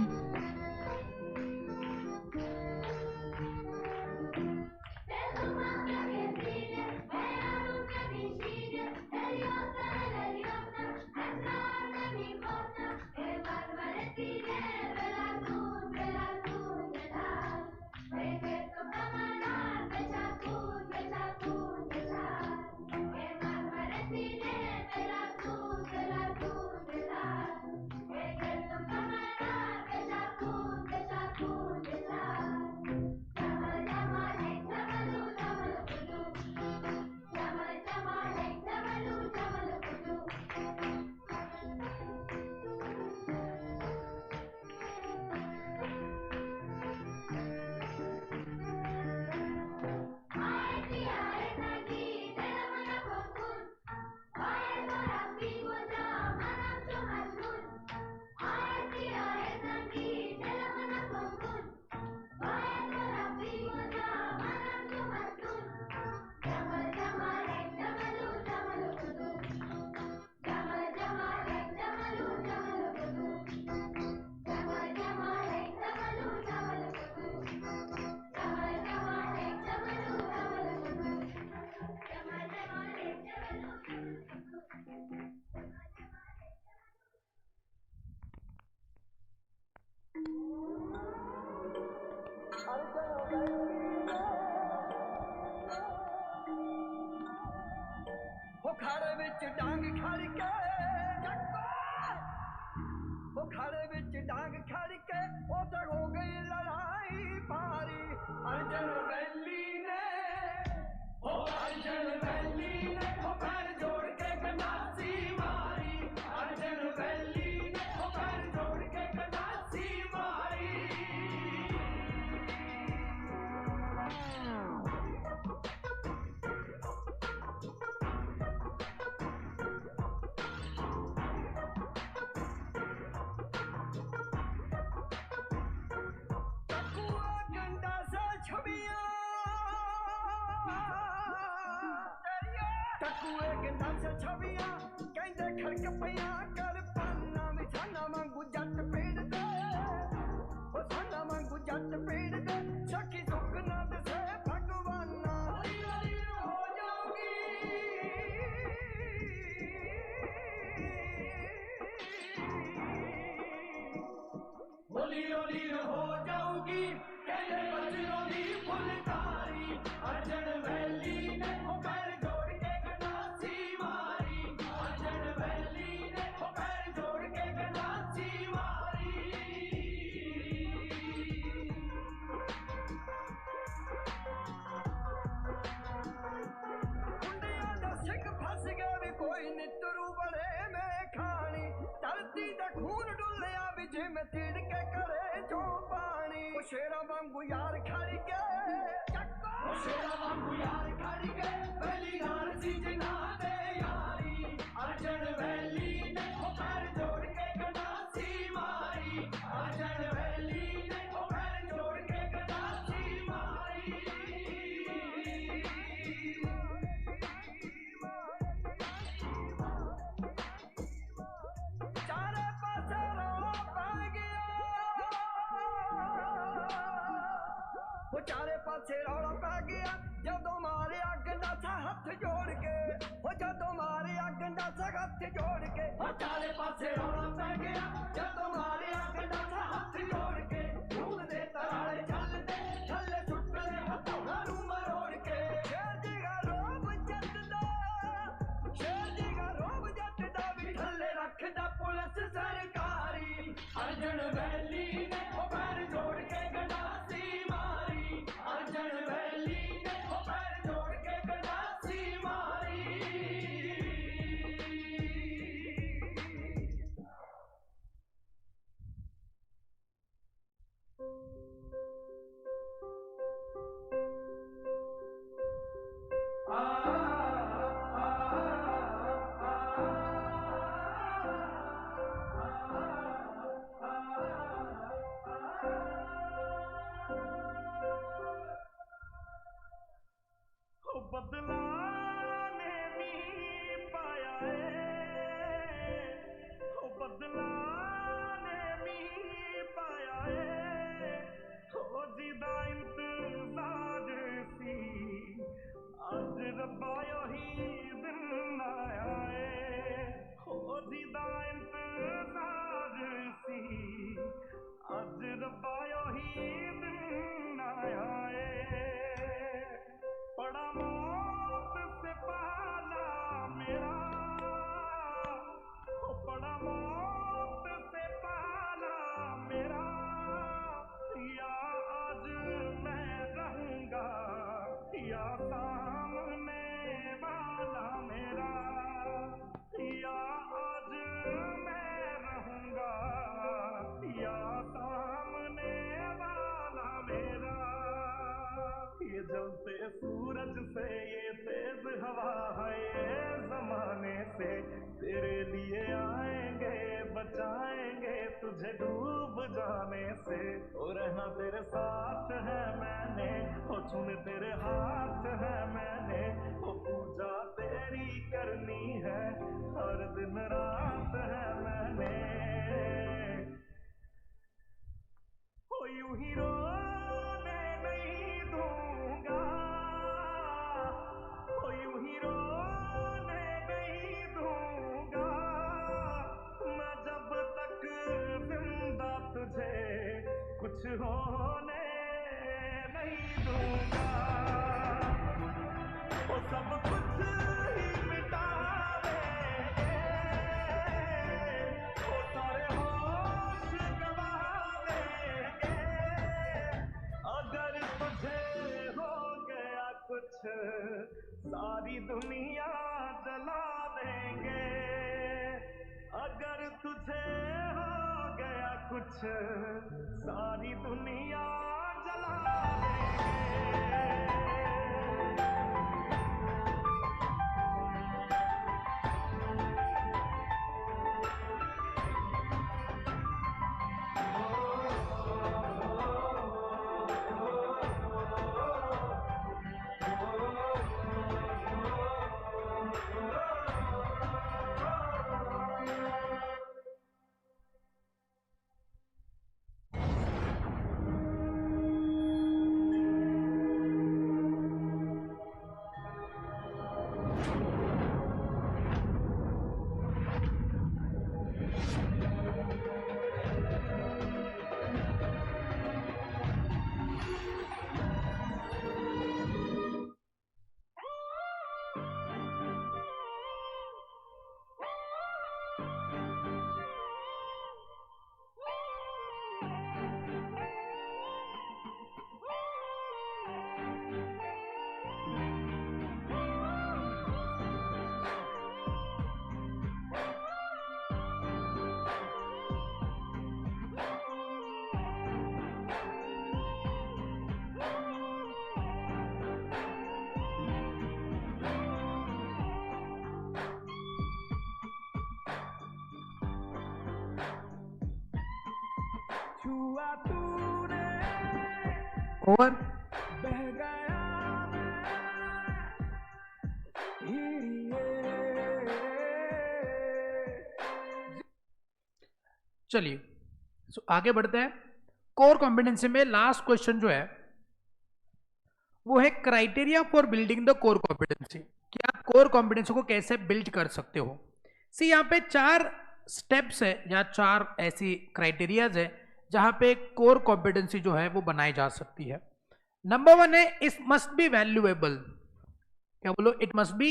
खड़े बिच डांग खड़ के ओ तक हो गई लड़ाई भारी। अर्जन वैली ने ओ अर्जन वैली ने ओ पैर जोड़ के गंडासी मारी। अर्जन वैली ने ओ पैर जोड़ के गंडासी मारी। टकुए गंदा से छवियां कहते खड़क पिया कर पाना मिठाना मांगू जट पेड़ दे ओ साना मांगू जट पेड़ दे सखी सुख नद से भगवाना। हरी हरी हो जाऊंगी होली होली हो जाऊंगी कहते बजरों की फुलकारी। अर्जन वैली ने ओ पैर जोड़ के गंडासी मारी। अर्जन वैली ने ओ पैर जोड़ के गंडासी मारी। कुंडियां दा सिंह फस गए भी कोई नितरू बड़े में खानी। धरती दा खून डुलिया भी जिम तिड़ के करे जो पानी। ओ शेरा वांगू यार खड़ के ओ शेरा वांगू यार खड़ के वैली नाल सी जना दे यारी। अर्जन वैली ने ओ पैर जोड़ के गंडासी मारी। अर्जन वैली ने ओ पैर जोड़ के गंडासी मारी। चारे पासे रौला पै गया वो चारे पासे रौला पै गया जदों मारिया गंडासा हथ जोड़ के। वो जदों मारिया गंडासा हथ जोड़ के वो चारे पासे रौला पै गया जदों मारिया गंडासा हथ जोड़ के। धूल दे तराले चलदे थल्ले सुट्टे हथों नू मरोड़ के। शेर जी दा रोब जटदा शेर जी दा रोब जटदा भी थल्ले रखदा पुलिस सरकारी। अर्जन वैली ने ओ पैर जोड़ के गंडासी मारी। अर्जन वैली ने ओ पैर जोड़ के गंडासी मारी। बदला ने नी पाया है ओ बदला ने नी पाया है। ओ जिदा इंतजार सी अज रब्बा यही दिन आया है। ओ जिदा इंतजार सी अज रब्बा यही दिन आया है। बड़ा मौत से पाला मेरा ओ बड़ा मौत से पाला मेरा। या आज मैं रहूंगा या सामने वाला मेरा। या आज मैं रहूंगा या सामने वाला मेरा। ये जलते सूरज से ये तेज हवा है ये जमाने से तेरे लिए आएंगे बचाएंगे तुझे डूब जाने से। ओ रहना तेरे साथ है मैंने ओ चुन तेरे हाथ है मैंने। ओ पूजा तेरी करनी है हर दिन रात है मैंने। ओ यूं ही रोने नहीं दूंगा ओ यूं ही रोने नहीं दूंगा मैं जब तक जिंदा तुझे कुछ होने नहीं दूंगा। ओ सब कुछ ही मिटा देंगे ओ सारे दुनिया जला देंगे अगर तुझे हो गया कुछ सारी दुनिया जला देंगे छुआ तूने और बह गया चलिए आगे बढ़ते हैं। कोर कॉम्पिटेंसी में लास्ट क्वेश्चन जो है वो है criteria for building the core competency, कि आप कोर कॉम्पिटेंसी को कैसे बिल्ड कर सकते हो। सी यहाँ पे 4 स्टेप्स है या 4 ऐसी क्राइटेरियाज है जहां पे कोर कॉम्पिटेंसी जो है वो बनाई जा सकती है। नंबर 1 है इट मस्ट बी वैल्यूएबल। क्या बोलो? इट मस्ट बी,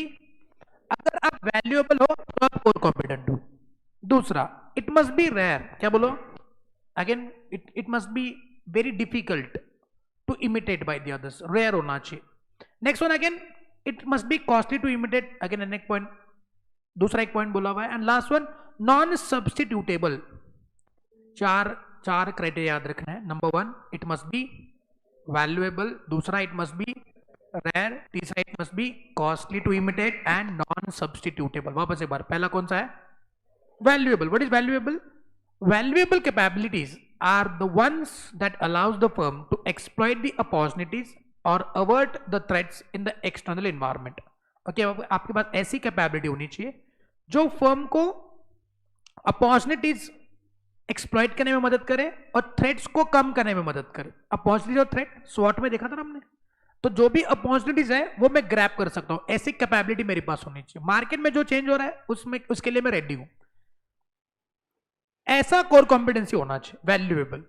अगर आप वैल्यूएबल हो तो आप कोर कॉम्पिटेंट हो। दूसरा, इट मस्ट बी रेयर। क्या बोलो? Again it must be very difficult to imitate by the others, rare होना चाहिए। Next one again it must be costly to imitate, again एक पॉइंट, दूसरा एक पॉइंट बोला हुआ है। And last one non substitutable. चार क्राइटेरिया याद रखना है। Number 1 it must be valuable, दूसरा इट मस्ट बी रेयर, तीसरा it must be costly to imitate and non substitutable. वापस एक बार, पहला कौन सा है? Valuable. What is valuable? Valuable capabilities are the ones that allows the firm to exploit the opportunities और avert the threats in the external environment. Okay, आपके पास ऐसी कैपेबिलिटी होनी चाहिए जो फर्म को अपॉर्चुनिटीज एक्सप्लॉइट करने में मदद करे और थ्रेट्स को कम करने में मदद करे। अपॉर्चुनिटीज और थ्रेट स्वॉट में देखा था ना हमने, तो जो भी अपॉर्चुनिटीज है वो मैं ग्रैब कर सकता हूं, ऐसी कैपेबिलिटी मेरे पास होनी चाहिए। मार्केट में जो चेंज हो रहा है उसमें उसके लिए मैं रेडी हूं, ऐसा कोर कॉम्पिटेंसी होना चाहिए, valuable.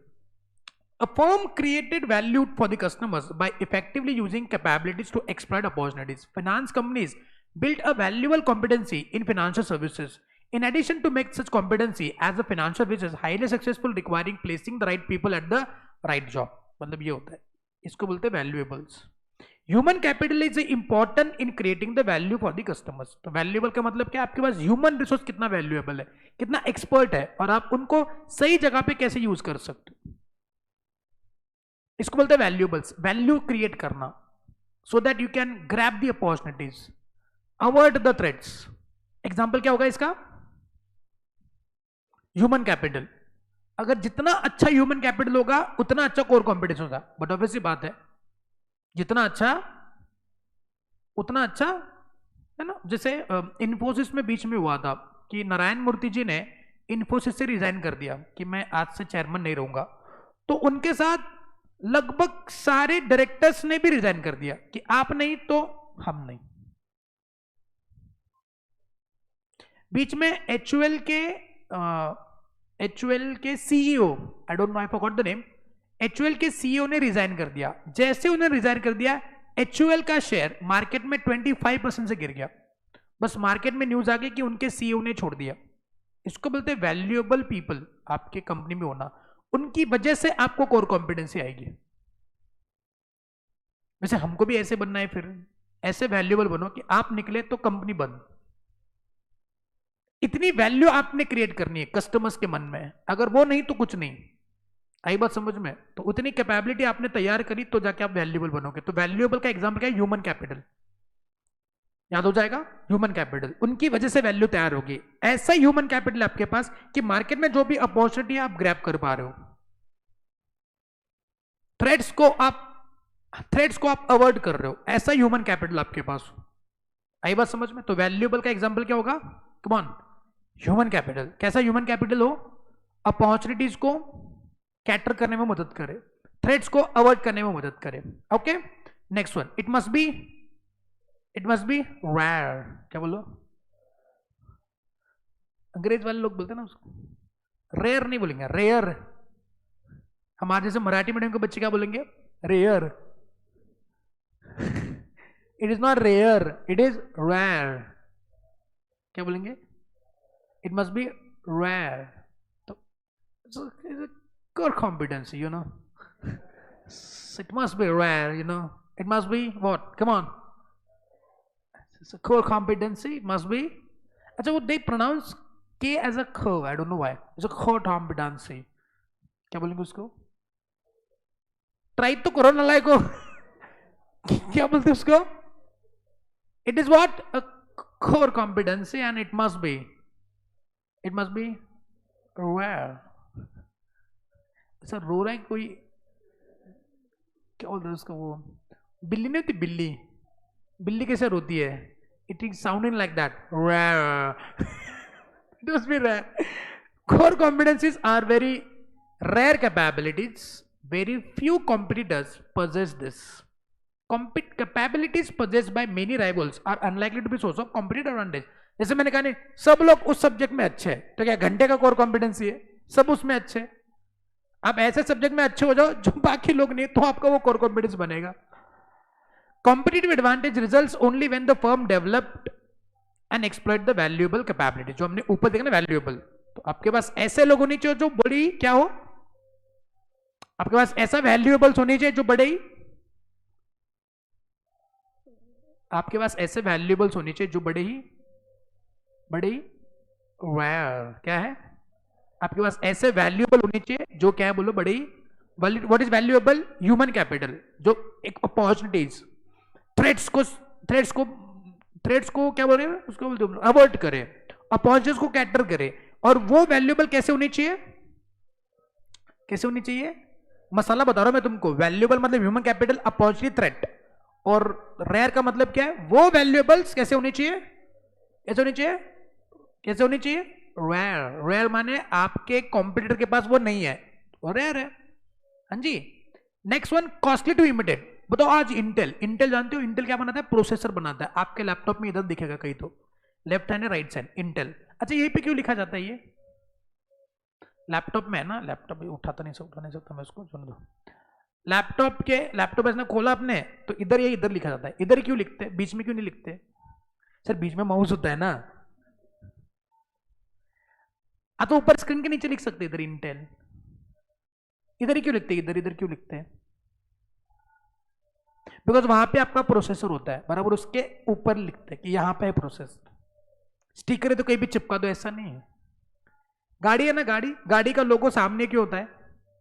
A firm created value for the customers by effectively using capabilities to exploit opportunities. Finance companies built a valuable competency in financial services. In addition to make such competency as a financial business highly successful, requiring placing the right people at the right job. मतलब ये होता है, इसको बोलते हैं valuables. Human capital is important in creating the value for the customers. तो valuable का मतलब क्या? आपके पास human resource कितना valuable है, कितना expert है, और आप उनको सही जगह पे कैसे यूज कर सकते हो, इसको बोलते हैं वैल्यूएबल्स। वैल्यू क्रिएट करना so that you can grab the opportunities, avoid the threats. Example क्या होगा इसका? Human capital. अगर जितना अच्छा ह्यूमन कैपिटल होगा उतना अच्छा कोर कॉम्पिटिशन होगा। बट ऑब्वियसली बात है, जितना अच्छा उतना अच्छा है ना। जैसे इन्फोसिस में बीच में हुआ था कि नारायण मूर्ति जी ने इन्फोसिस से रिजाइन कर दिया कि मैं आज से चेयरमैन नहीं रहूंगा, तो उनके साथ लगभग सारे डायरेक्टर्स ने भी रिजाइन कर दिया कि आप नहीं तो हम नहीं। बीच में एचयूएल के CEO, I don't know, I forgot the name, HUL के सीईओ ने रिजाइन कर दिया। जैसे उन्होंने रिजाइन कर दिया, एचयूएल का शेयर मार्केट में 25% से गिर गया। बस मार्केट में न्यूज आ गई कि उनके सीईओ ने छोड़ दिया। इसको बोलते हैं वैल्यूएबल पीपल आपके कंपनी में होना, उनकी वजह से आपको कोर कॉम्पिटेंसी आएगी। वैसे हमको भी ऐसे बनना है फिर, ऐसे वैल्यूएबल बनो कि आप निकले तो कंपनी बंद। इतनी वैल्यू आपने क्रिएट करनी है कस्टमर्स के मन में, अगर वो नहीं तो कुछ नहीं। आई बात समझ में? तो उतनी कैपेबिलिटी आपने तैयार करी तो जाके आप वैल्यूएबल बनोगे। तो वैल्यूएबल का एग्जांपल क्या है? Human capital. याद हो जाएगा? ह्यूमन कैपिटल, उनकी वजह से वैल्यू तैयार होगी। ऐसा ह्यूमन कैपिटल आपके पास कि मार्केट में जो भी अपॉर्चुनिटी है आप ग्रैब कर पा रहे हो। थ्रेड्स को आप अवॉइड कर रहे हो, ऐसा ह्यूमन कैपिटल आपके पास। आई बात समझ में? तो वैल्यूएबल का एग्जांपल क्या होगा? Come on, human capital. कैसा ह्यूमन कैपिटल हो? अपॉर्चुनिटीज को कैटर करने में मदद करे, थ्रेड्स को अवॉइड करने में मदद करे। Okay, next one, it must be rare. क्या बोलो? अंग्रेज वाले लोग बोलते हैं ना उसको, रेयर नहीं बोलेंगे, रेयर। हमारे जैसे मराठी मीडियम के बच्चे क्या बोलेंगे? Rare. It is not rare, it is rare. क्या बोलेंगे? It must be rare. तो core competency, you know. It must be rare, you know. It must be what? Come on. It's a core competency. It must be. अच्छा, वो they pronounce K as a k. I don't know why. It's a core competency. क्या बोलेंगे उसको? Try तो करो ना like को। क्या बोलते हैं उसको? It is what? A core competency, and it must be rare. Sir रो रहा है कोई? क्या बोलते हैं उसको? वो बिल्ली नहीं होती, बिल्ली। बिल्ली कैसे रोती है? It is sounding like that, it must be rare. Core competencies are very rare capabilities, very few competitors possess this. Capabilities possessed by many rivals are unlikely to be source of competitive advantage. जैसे मैंने कहा नहीं, सब लोग उस subject में अच्छे हैं, तो क्या घंटे का कोर कॉम्पिटेंसी है? सब उसमें अच्छे हैं। आप ऐसे सब्जेक्ट में अच्छे हो जाओ जो बाकी लोग नहीं, तो आपका वो कोर कॉम्पिटेंस बनेगा। Competitive advantage results only when the firm developed and exploit the valuable capability. जो हमने ऊपर देखा ना वैल्यूएबल, तो आपके पास ऐसे लोग होने चाहिए जो बड़ी क्या हो, आपके पास ऐसा वैल्यूएबल्स होने चाहिए जो बड़े, आपके पास ऐसे वैल्यूएबल्स होने चाहिए जो बड़े रेयर। क्या है? आपके पास ऐसे वैल्यूएबल होने चाहिए जो क्या है? बोलो, बड़े। What is valuable? Human capital, जो एक अपॉर्चुनिटीज, थ्रेड्स को क्या बोल रहे हैं उसको? बोलते अवॉइड करे, अपॉर्चुनिटीज को कैटर करे। और वो वैल्यूएबल कैसे होनी चाहिए? कैसे होनी चाहिए? मसाला बता रहा हूं मैं तुमको। वैल्यूएबल मतलब ह्यूमन कैपिटल, अपॉर्चुनिटी, थ्रेट। और रेयर का मतलब क्या है? वो वैल्यूएबल्स कैसे होनी चाहिए? कैसे होनी चाहिए? कैसे होनी चाहिए? रेयर। रेयर माने आपके कॉम्पिटिटर के पास वो नहीं है, वो रेयर है। हाँ जी। Next one, costly to imitate. बताओ, आज इंटेल जानते हो? इंटेल क्या बनाता है? प्रोसेसर बनाता है। आपके लैपटॉप में इधर दिखेगा कहीं, तो लेफ्ट हैंड है, राइट हैंड, इंटेल। अच्छा, यहीं पे क्यों लिखा जाता है? ये लैपटॉप में है ना, लैपटॉप उठा नहीं सकता मैं इसको, सुन दो। लैपटॉप ऐसा खोला आपने तो इधर ये इधर लिखा जाता है। इधर क्यों लिखते हैं? बीच में क्यों नहीं लिखते? सर बीच में माउस होता है ना। तो ऊपर स्क्रीन के नीचे लिख सकते इधर इंटेल। इधर ही क्यों लिखते? इधर क्यों लिखते हैं? बिकॉज वहां पे आपका प्रोसेसर होता है, बराबर उसके ऊपर लिखते हैं कि यहां पे है प्रोसेसर। स्टिकर है तो कहीं भी चिपका दो, ऐसा नहीं है। गाड़ी है ना, गाड़ी का लोगो सामने क्यों होता है?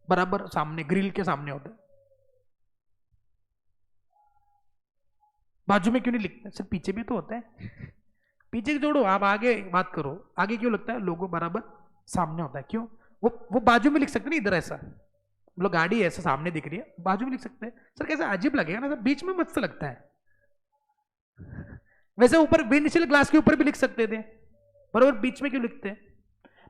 बराबर सामने, ग्रिल के सामने होता है। बाजू में क्यों नहीं लिखते? सर पीछे भी तो होता है। पीछे जोड़ो, आप आगे बात करो। आगे क्यों लगता है? लोगो बराबर सामने होता है। क्यों? वो बाजू में लिख सकते ना, इधर ऐसा, मतलब गाड़ी ऐसा सामने दिख रही है, बाजू में लिख सकते हैं। सर कैसा अजीब लगेगा ना, सर बीच में मस्त लगता है। वैसे ऊपर विंडशील्ड ग्लास के ऊपर भी लिख सकते थे, बराबर बीच में क्यों लिखते हैं?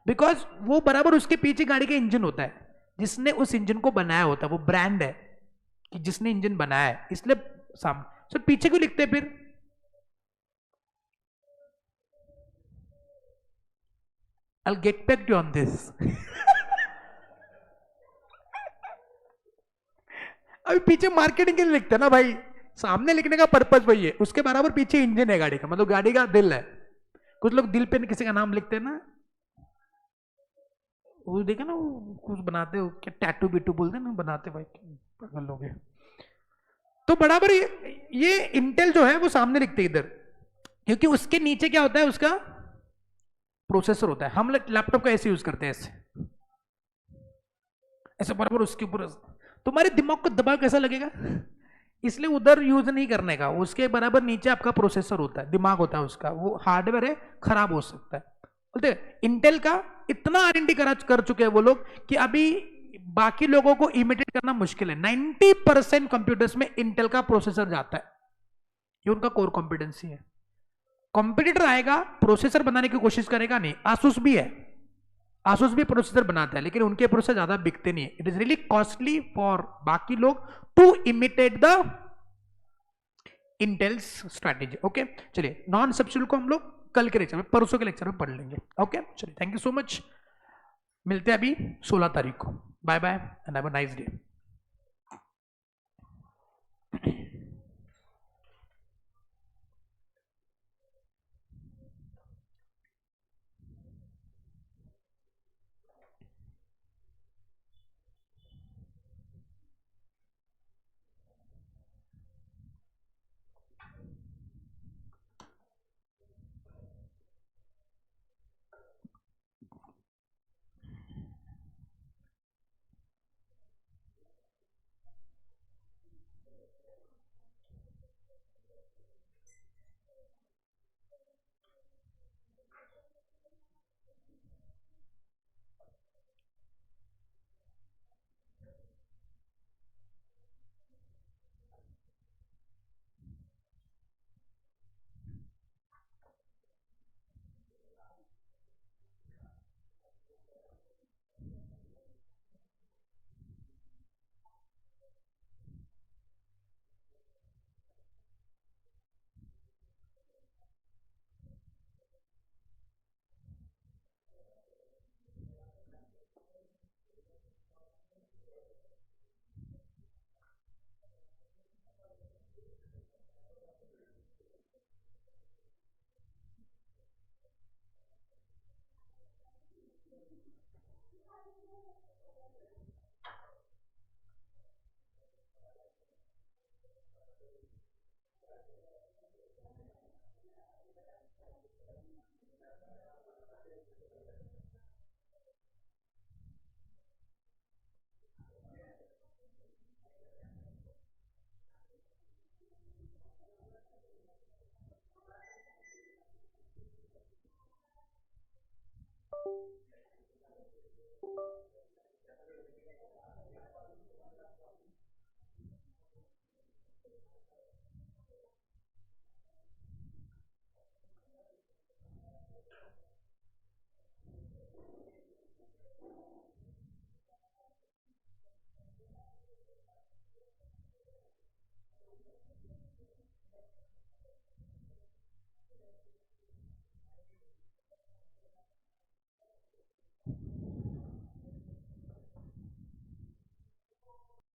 बिकॉज वो बराबर उसके पीछे गाड़ी का इंजन होता है, जिसने उस इंजन को बनाया होता है, वो ब्रांड है कि जिसने इंजन बनाया है, इसलिए सामने। सर पीछे क्यों लिखते हैं फिर? I'll get back to you on this. अभी पीछे मार्केटिंग के लिए लिखते हैं ना भाई, सामने लिखने का पर्पज वही है, उसके बराबर पीछे इंजन है गाड़ी का, मतलब गाड़ी का दिल है। कुछ लोग दिल पे किसी का नाम लिखते हैं ना, वो देखा ना, वो कुछ बनाते हो क्या, टैटू बिटू बोलते हैं ना, बनाते भाई पागल लोग हैं। तो बराबर ये इंटेल जो है वो सामने लिखते हैं इधर, क्योंकि उसके नीचे क्या होता है, उसका प्रोसेसर होता है। हम लैपटॉप का ऐसे यूज करते हैं, ऐसे ऐसे बराबर उसके ऊपर। तुम्हारे दिमाग को दबाव कैसा लगेगा, इसलिए उधर यूज नहीं करने का। उसके बराबर नीचे आपका प्रोसेसर होता है, दिमाग होता है उसका, वो हार्डवेयर है, खराब हो सकता है। बोलते इंटेल का इतना आरएनडी कर चुके हैं वो लोग कि अभी बाकी लोगों को इमिटेट करना मुश्किल है। 90% कंप्यूटर्स में इंटेल का प्रोसेसर जाता है, ये उनका कोर कॉम्पिटेंसी है। कॉम्पिटिटर आएगा प्रोसेसर बनाने की कोशिश करेगा नहीं, आसूस भी है, आसूस भी प्रोसेसर बनाता है, लेकिन उनके प्रोसेसर ज्यादा बिकते नहीं है। It is really costly for बाकी लोग to imitate the Intel's strategy. Okay, चलिए नॉन सब्सिट्यूट को हम लोग कल के लेक्चर में, परसों के लेक्चर में पढ़ लेंगे। ओके, चलिए थैंक यू सो मच। मिलते हैं अभी 16 तारीख को। Bye bye and have a nice day.